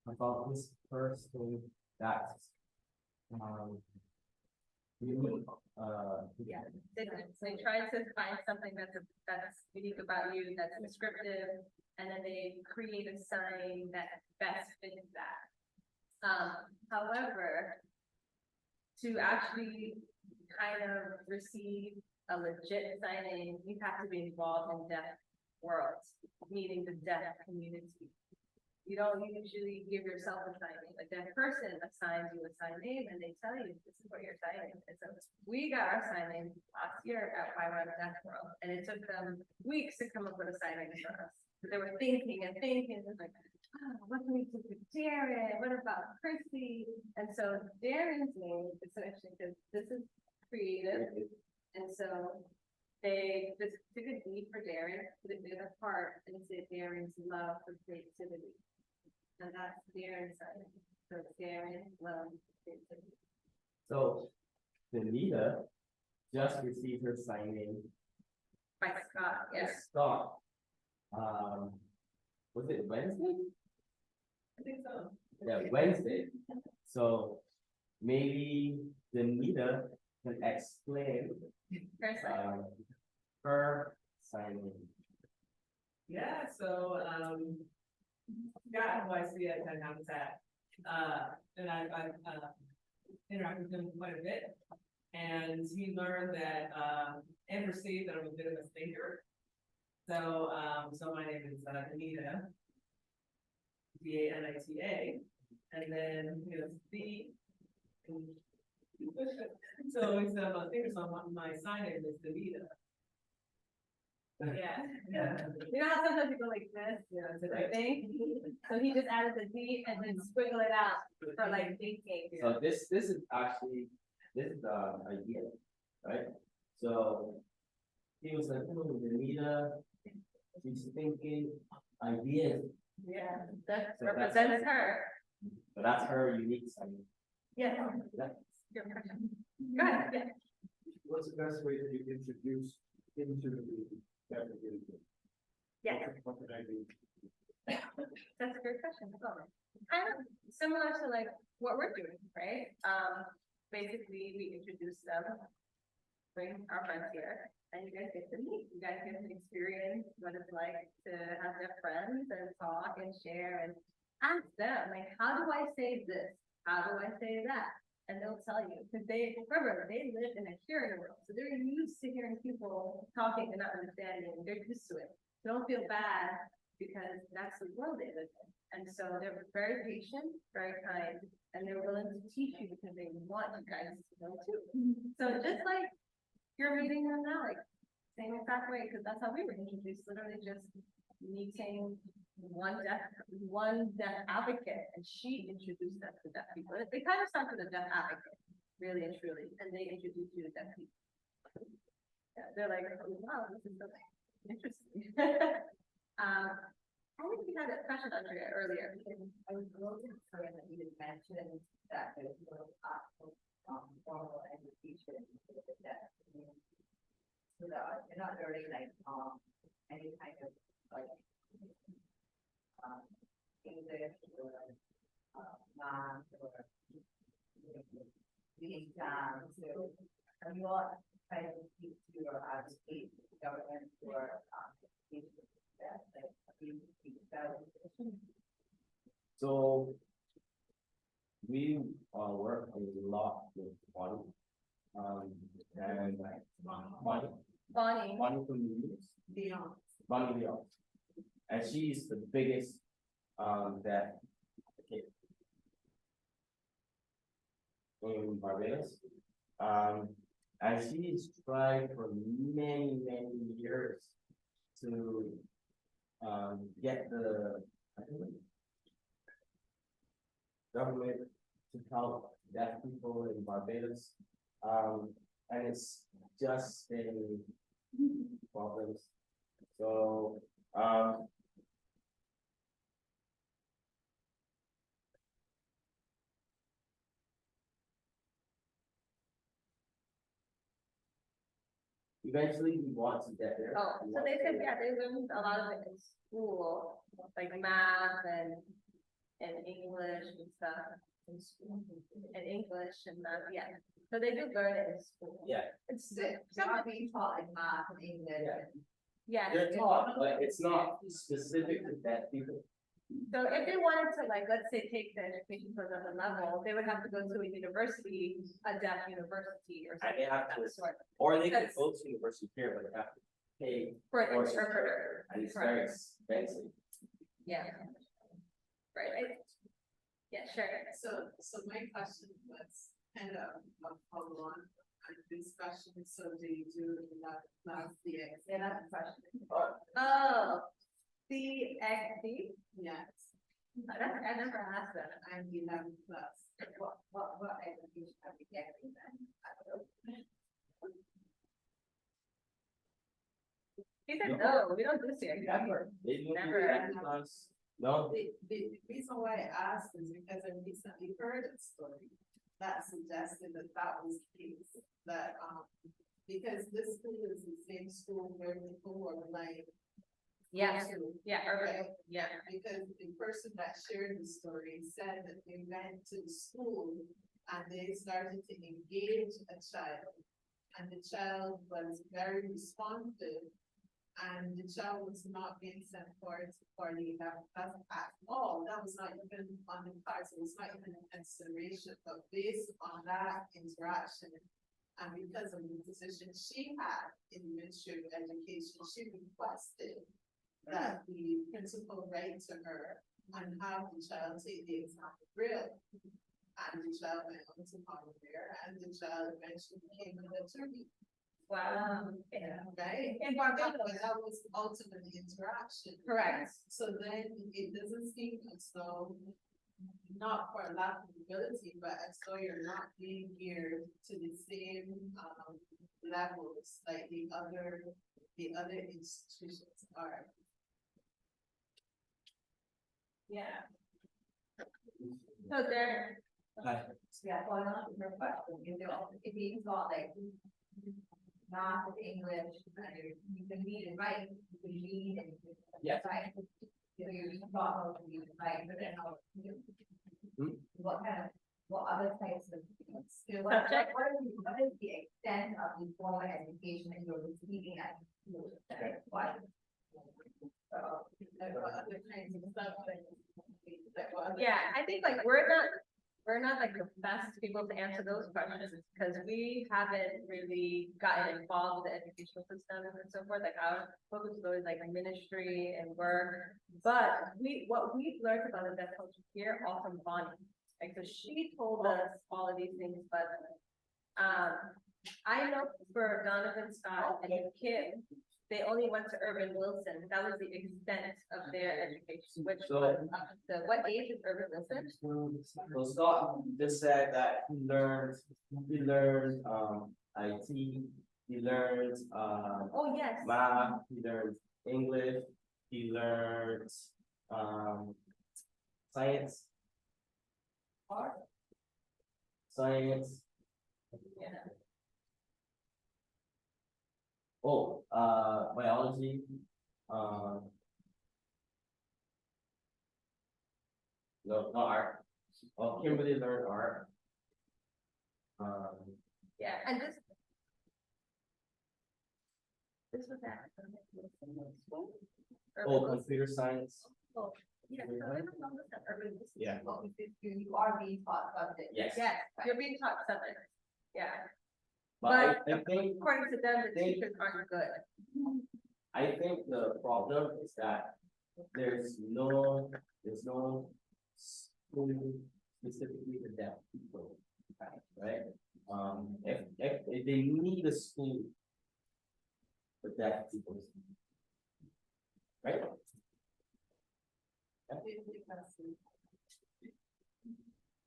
about this person that's, unique, yeah, they try to find something that's unique about you, that's descriptive, and then they create a sign that best fits that. However, to actually kind of receive a legit signing, you have to be involved in deaf worlds, meaning the deaf community. You don't usually give yourself a sign name. A deaf person assigns you a sign name and they tell you this is what your sign name is. So we got our sign name last year at YWAM Deaf World, and it took them weeks to come up with a sign name for us. They were thinking and thinking, and like, oh, what can we do for Darren? What about Chrissy? And so Darren's name is actually because this is creative, and so they just took a D for Darren, put it in a part, and said Darren's love for creativity. And that's Darren's sign. So it's Darren love creativity. So Danita just received her signing. By Scott, yes. Scott. Was it Wednesday? I think so. Yeah, Wednesday. So maybe Danita can explain Her sign. her signing. Yeah, so, Scott, who I see at Ten Habitat, and I've interacted with him quite a bit. And he learned that, and perceived that I'm a bit of a thinker. So, so my name is Anita. Danita, and then, you know, B. So he said, I'm a thinker, so my sign name is Danita. Yeah. You know how sometimes you go like this? Yeah, it's I think. So he just added the D and then squiggle it out for like thinking. So this is actually this idea, right? So he was like, Anita, she's thinking ideas, Yeah, that So that's- represents her. but that's her unique side. Yeah. Yeah. Your question. Go ahead, yeah. What's the best way to introduce into the application? Yeah. What could I do? That's a great question. Kind of similar to like what we're doing, right? Basically, we introduce them, bring our friends here, and you guys get to meet, you guys get to experience what it's like to have their friends and talk and share and ask them, like, how do I say this? How do I say that? And they'll tell you, because they, remember, they live in a hearing world, so they're used to hearing people talking and not understanding, they're used to it. Don't feel bad because that's the world they live in. And so they're very patient, very kind, and they're willing to teach you because they want you guys to know too. So just like you're meeting them now, like same exact way, because that's how we were introduced, literally just meeting one deaf advocate, and she introduced us to deaf people. They kind of start with a deaf advocate, really and truly, and they introduce you to deaf people. Yeah, they're like, oh, wow, this is so interesting. I think we had a question Andrea earlier. I was a little concerned that you didn't mention that there's no formal education for the deaf community. So that you're not learning like, any kind of like, English or, math or reading down, so are you all trying to speak to or advocate the government for, education that, like, you speak about? So we work a lot with Bonnie. And Bonnie from the news, Beyond. Bonnie Leon. And she's the biggest that in Barbados. And she's tried for many, many years to get the government to help deaf people in Barbados. And it's just been problems. So, eventually we want to get there. Oh, We so want they to said, get yeah, they learned a lot of it in school, like math and English and stuff. And English and math, yeah. So they do learn it in school. Yeah, It's They're not being taught in math and English. yeah. yeah. They're taught, but it's not specific to deaf people. So if they wanted to, like, let's say, take the education to another level, they would have to go to a university, a deaf university or And something they of have that to, sort. or they could That's- go to university here, but they have to pay For an for it. interpreter. And it's very Correct. expensive. Yeah. Right, yeah, sure. So my question was kind of a follow on discussion, so do you do last the Yeah, that's a question. Oh, CXD? Yes, I never asked that. and 11 plus. What education are we getting then? I don't know. He said, no, we don't do CXD. Never. They don't do Never. that because, no, The reason why I asked is because I recently heard a story that suggested that that was the case, that, because this school is the same school where people were like. Yeah, to, yeah, urban, yeah. because the person that shared the story said that they went to the school and they started to engage a child. And the child was very responsive, and the child was not being sent for the class at all. That was not even on the cards, it was not even in consideration, but based on that interaction. And because of the position she had in the Ministry of Education, she requested that the principal write to her and have the child take the exam for real. And the child went on to Palmer, and the child eventually became an attorney. Wow. Yeah. Right? In But Barbados. that was ultimately interaction. Correct. So then it doesn't seem as though not for a lack of ability, but as though you're not being geared to the same, levels like the other institutions are. Yeah. So there, Hi. Yeah, following up with her question, if he's got like math, English, you can read and write, you can read and. Yes. Right. So you're taught how to read and write, but then how. Hmm? What other types of skills? Subject? What is the extent of the formal education that you're receiving at school? What? Like what other kinds of stuff, like what other. yeah, I think like we're not like the best people to answer those questions, because we haven't really gotten involved with the educational system and so forth, like our focus is always like ministry and work. But what we've learned about the deaf culture here, all from Bonnie, like, so she told us all of these things, but, I know for Donovan Scott and Kim, they only went to Urban Wilson, that was the extent of their education, which So- was up to, what age is Urban Wilson? So Scott just said that he learned, IT, he learned, Oh, yes. math, he learned English, he learned, science. Art? Science, Yeah. oh, biology, no, not art. Oh, Kimberly learned art. Yeah, and this. This was that. Oh, computer science, Yeah, so I don't know that Urban Wilson. Yeah. You are being taught subject. yes. Yes, you're being taught something, yeah, But I think, according to them, the They- teachers aren't good. I think the problem is that there's no school specifically for deaf people, right? If they need a school for deaf people. Right?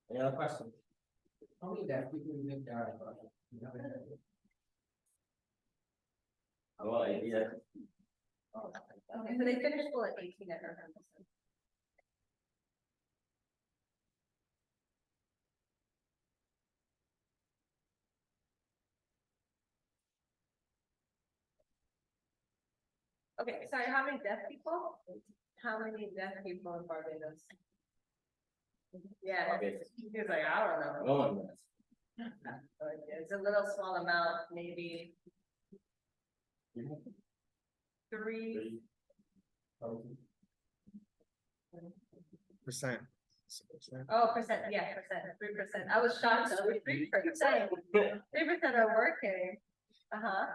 Any other questions? How many deaf people you think there are? You know, Well, idea. Okay, so they finished school at 18 at Urban Wilson. Okay, sorry, how many deaf people? How many deaf people in Barbados? Yeah, Okay. he was like, I don't know. No one knows. It's a little small amount, maybe three. Percent. Oh, percent, yeah, 3%. I was shocked, so 3%. 3% are working. Uh-huh.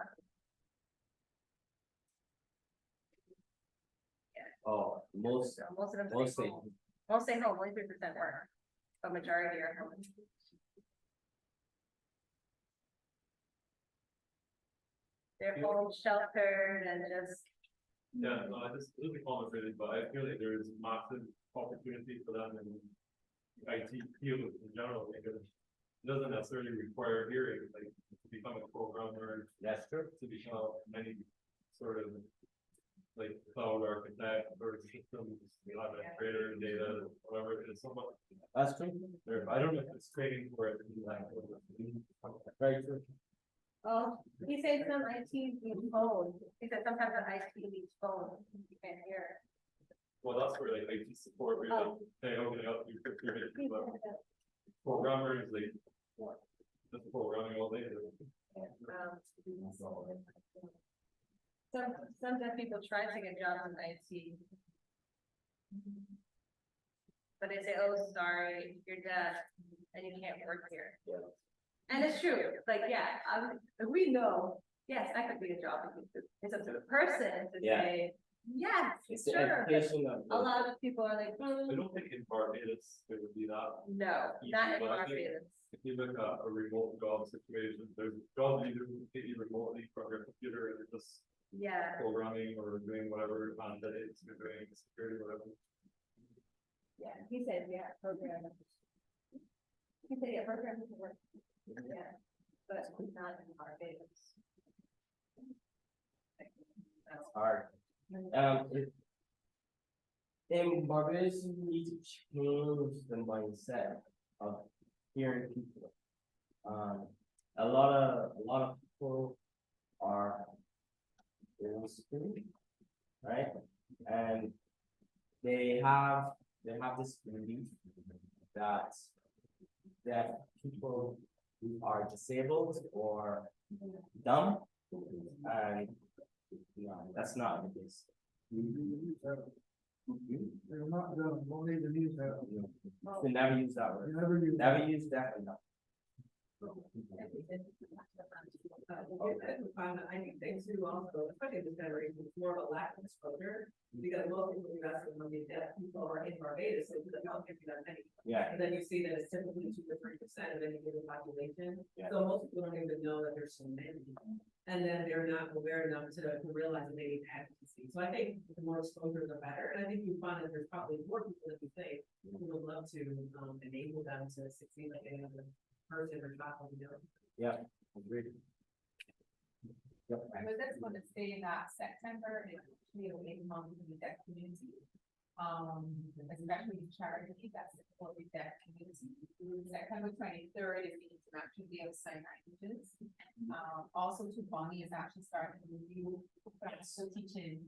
Oh, most, So most of them most stay things. home. Most stay home, only 3% work. But majority are home. They're home sheltered and just, Yeah, no, this is complicated, but I feel like there is massive opportunity for them in IT field in general, because it doesn't necessarily require hearing, like to become a programmer, That's true. to become any sort of like cloud architect or systems administrator, data, whatever it is, somewhat That's true. there. I don't know if it's training for it to be like. Very true. oh, he said some IT needs phone. He said sometimes the IT needs phone. You can't hear. Well, that's where like IT support really, Oh. they open it up, you could figure it out. Programmers, like, just programming all day. Some deaf people try to get jobs in IT. But they say, oh, sorry, you're deaf and you can't work here. Yeah. And it's true, like, yeah, we know, yes, that could be a job. It's up to the person to Yeah. say, yes, It's the sure. education of A the, lot of people are like, I don't think in Barbados there would be that. no, not in But I think Barbados. If you look at a remote job situation, there's jobs you do completely remotely from your computer and you're just Yeah, programming or doing whatever, and that it's doing security, whatever. Yeah, he said, yeah, program. He said, yeah, program to work. Yeah, but not in Barbados. That's hard. In Barbados, you need to change the mindset of hearing people. A lot of people are in school, right? And they have this belief that people who are disabled or dumb, and no, that's not the case. They're not done, won't even use that. They never use that word. Never use. Never use that, no. I think they too also, especially this generation, it's more of a lack of exposure, because most people who ask them, deaf people are in Barbados, so the health give you that many. Yeah, And then you see that it's typically 2 to 3% of any given population, Yeah. so most people don't even know that there's so many. And then they're not aware enough to realize that they need advocacy, so I think the more exposure the better, and I think you find that there's probably more people that you think who would love to, enable them to succeed like any other person or child, you know. yeah, agreed. Yep. I was just going to say that September is actually a big month in the deaf community. Especially charity that's for the deaf community. September 23rd is the International Day of Sign Languages. Also, Bonnie is actually starting a review for teaching.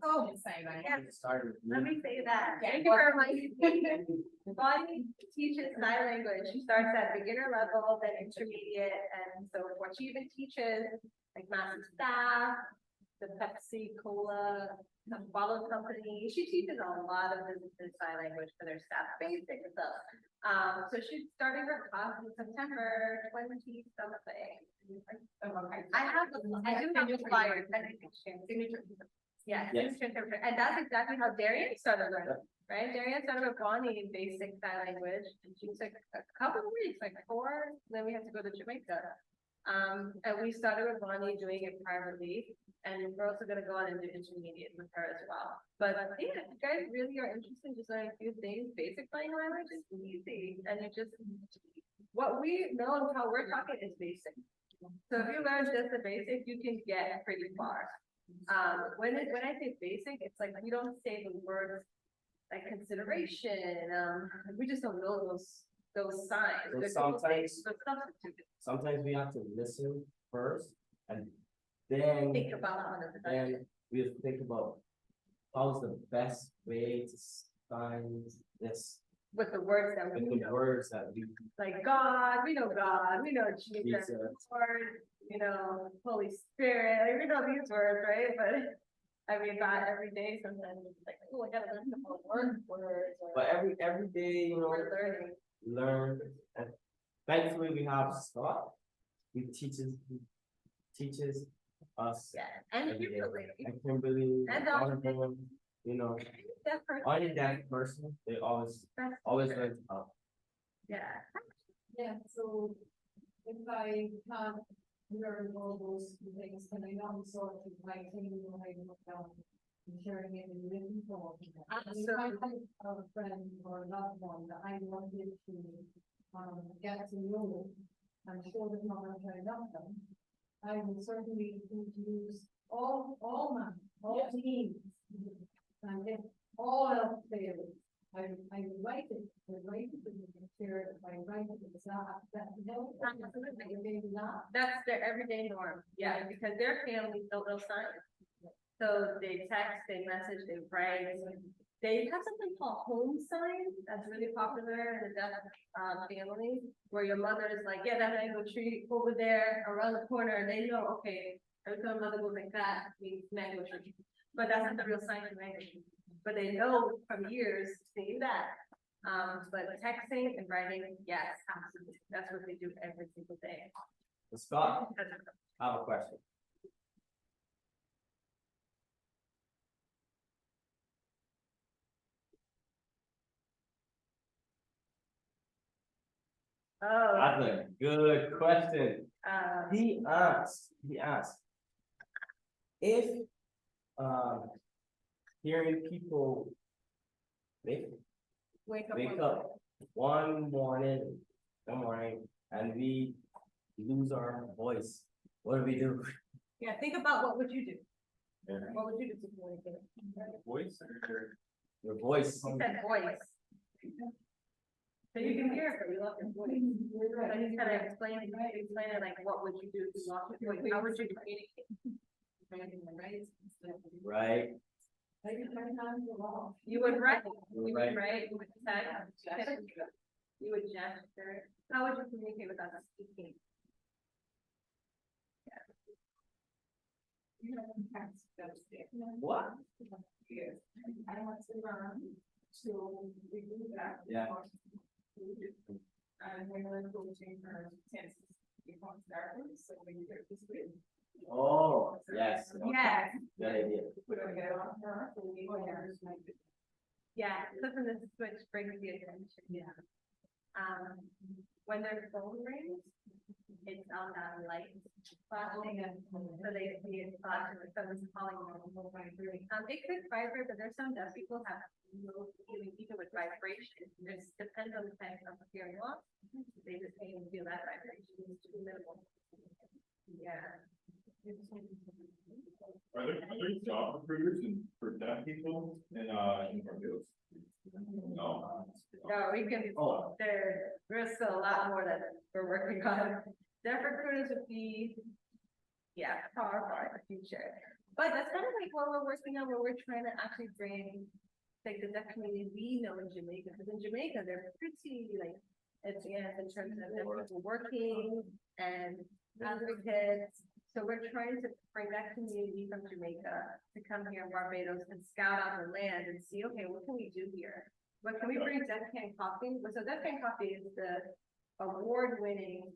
Oh, sign language. yeah. Started. Let me say that. Thank you for reminding me. Bonnie teaches sign language. She starts at beginner level, then intermediate, and so what she even teaches, like master staff, the Pepsi Cola, the bottle company. She teaches a lot of businesses sign language for their staff, basic stuff. So she's starting her class in September 20 something. I do have the flyers. I think it's signature. Yeah, Yes. signature, and that's exactly how Darian started learning, right? Darian started with Bonnie in basic sign language, and she took a couple of weeks, like 4, then we had to go to Jamaica. And we started with Bonnie doing it privately, and we're also gonna go on and do intermediate with her as well. But yeah, if you guys really are interested in just learning a few things, basic sign language is easy, and it just, what we know and how we're talking is basic. So if you learn just the basic, you can get pretty far. When I say basic, it's like we don't say the words like consideration, we just don't know those signs. So There's sometimes- those substitutes. Sometimes we have to listen first and then, Think about how to. then we have to think about how's the best way to sign this With the words that with we the know, words that we like God, we know Jesus, Jesus. Lord, Holy Spirit, like, we know these words, right? But I mean, not every day, sometimes it's like, oh, I gotta learn the whole words, or But every day, we're learning. learn. And thankfully, we have Scott. He teaches us Yeah, and every day. Kimberly, And Kimberly, And Donovan, that person, only that person, they always that's learn teacher. to help. Yeah, Yeah, so if I have learned all those things, then I know sort of like taking what I look down and sharing it in written form. And if I think of a friend or a loved one that I wanted to get to know and show them how much I love them, I would certainly use all teams. And if all else fails, I write it, and share it, I write it, it's not, maybe not. that's their everyday norm, yeah, because their families don't know signs. So they text, they message, they write, they have something called home signs, that's really popular in the deaf family, where your mother is like, yeah, that mango tree over there around the corner, and they know, okay, every time mother goes like that, means mango tree. But that's not the real sign of mango tree, but they know from years seeing that. But texting and writing, yes, absolutely, that's what they do every single day. So Scott, I have a question. Oh, That's a good question. He asked, if, hearing people, Wake wake up one morning, and we lose our voice. What do we do? Yeah, think about what would you do? Yeah. What would you do to communicate? Voice or Your voice. He said voice. So you can hear it, but you lost your voice. So he's kind of explaining it like, what would you do if you lost your voice? How would you communicate? Right, You would write, You would you would write. write, you would text, you would gesture. How would you communicate without speaking? what? I want to learn to review that. Yeah. And when we're coaching her tenses, you want to start with, so when you get this week. Oh, yes. Yes, Good idea. We're gonna get on her, so we will have. yeah, something that switch brings the attention, yeah. When their phone rings, it's on that light flashing, so they see it flashing, if someone's calling them. It could vibrate, but there's some deaf people have no feeling even with vibration. It depends on the type of hearing loss. They just can't even feel that vibration, it's too minimal. Yeah. are there job recruiters for deaf people in Barbados? No. No, we can, Oh. there's still a lot more that we're working on. Deaf recruiters would be, yeah, far in the future. But that's kind of like what we're working on, where we're trying to actually bring, like, the deaf community we know in Jamaica, because in Jamaica, they're pretty, like, advanced in terms of deaf people working and advocates. So we're trying to bring that community from Jamaica to come here in Barbados and scout out the land and see, okay, what can we do here? What can we bring Deaf Can Coffee? So Deaf Can Coffee is the award-winning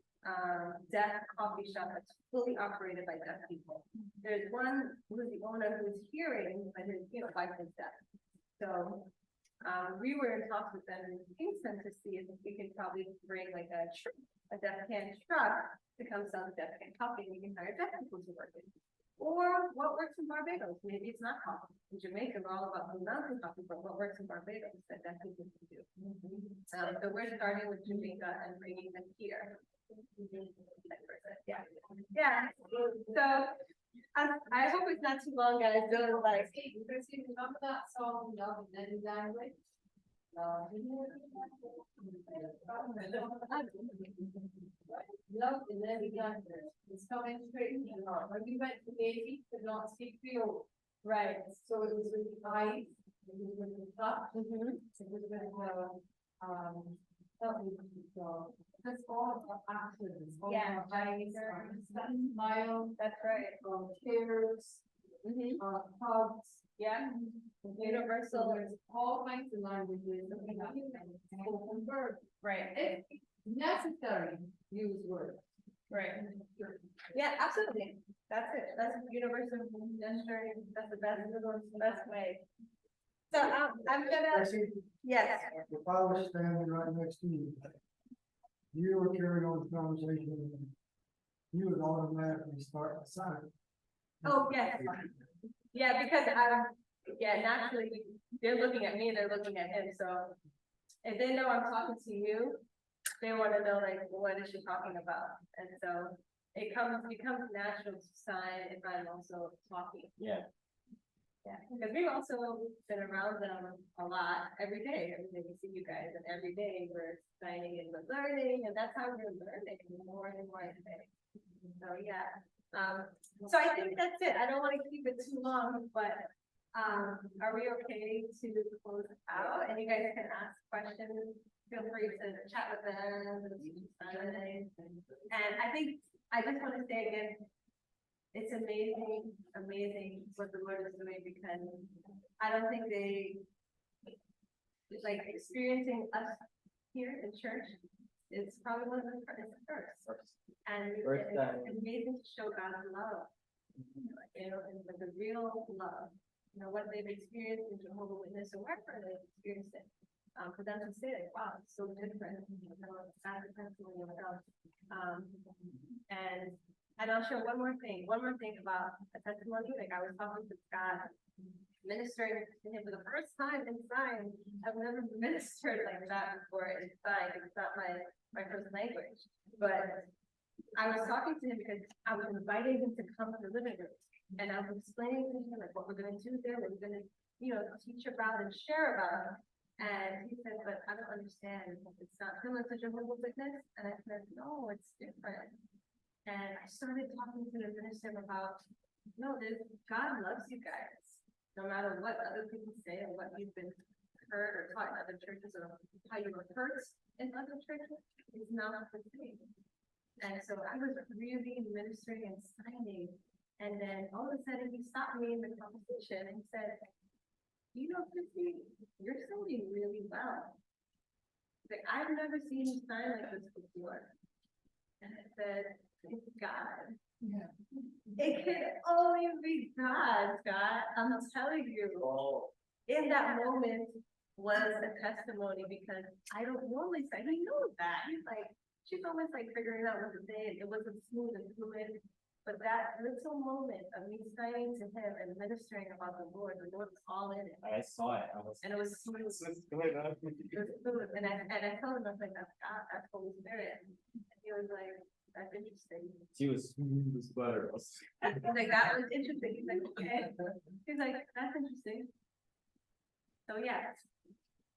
deaf coffee shop that's fully operated by deaf people. There's one who's the owner who's hearing, but his, wife is deaf. So we were in talks with them in Kingston to see if we could probably bring like a Deaf Can truck to come sell the Deaf Can coffee, and we can hire deaf people to work it. Or what works in Barbados? Maybe it's not coffee. In Jamaica, we're all about Blue Mountain coffee, but what works in Barbados that deaf people can do? So we're starting with Jamaica and bringing them here. Yeah, yeah. So I hope it's not too long, guys. Don't like. Because you remember that song, Love and Then Language? Love and Then Language. It's coming straight from the heart. When we went to Haiti, could not speak Creole. Right. So it was with the eyes, it was with the touch, it was with the, help me, so, just all of our actions, all of Yeah. our eyes, our smile, That's right. tears, hugs. Yeah. So Universal. there's all kinds of languages that we have, and spoken word. Right. If necessary, use words. Right. Yeah, absolutely. That's it. That's universal gesture. That's the best way. So I'm gonna, Actually, yes. if I was standing right next to you, you were carrying on the conversation, you would automatically start a sign. Oh, yes. Yeah, because naturally, they're looking at me, they're looking at him, so. If they know I'm talking to you, they wanna know like, what is she talking about? And so it becomes natural to sign if I'm also talking. Yeah. Yeah, because we've also been around them a lot, every day we see you guys, and every day we're signing and we're learning, and that's how we're learning more and more every day. So, yeah, so I think that's it, I don't wanna keep it too long, but, are we okay to close out, and you guys can ask questions, feel free to chat with them, and I think, I just wanna say again, it's amazing, amazing what the Lord is doing, because I don't think like experiencing us here in church is probably one of the first. And First time. it's amazing to show God's love, and like the real love, what they've experienced in Jehovah's Witness or wherever they've experienced it. For them to say like, wow, it's so different, and And I'll share one more thing about a testimony, like I was talking to Scott, ministering to him for the first time in sign. I've never ministered like that before in sign, it's not my first language. But I was talking to him because I was inviting him to come to the living room. And I was explaining to him like what we're gonna do there, what we're gonna, teach about and share about. And he said, but I don't understand, it's not similar to Jehovah's Witness, and I said, no, it's different. And I started talking to the minister about, no, God loves you guys, no matter what other people say or what you've been heard or taught in other churches or how you were hurt in other churches, is not the same. And so I was really ministering and signing, and then all of a sudden he stopped me in the conversation and said, Christy, you're singing really well. Like, I've never seen you sign like this before. And I said, it's God. Yeah. It can only be God, Scott. I'm telling you. In that moment was a testimony because I don't normally say, he knows that. He's like, she's always like figuring out what to say. It wasn't smooth and fluid. But that little moment of me signing to him and ministering about the Lord was all in it. I saw it, I was. And it was smooth. It was smooth. And I told him, I was like, that's God, that's Holy Spirit. And he was like, that's interesting. She was smooth as butter. He's like, that was interesting. He's like, okay. He's like, that's interesting. So yeah,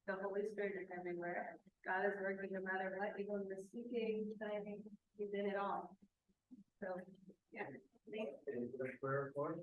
the Holy Spirit is everywhere. God is working no matter what, even the speaking, signing, he's in it all. So, yeah. Thanks. Is the prayer point?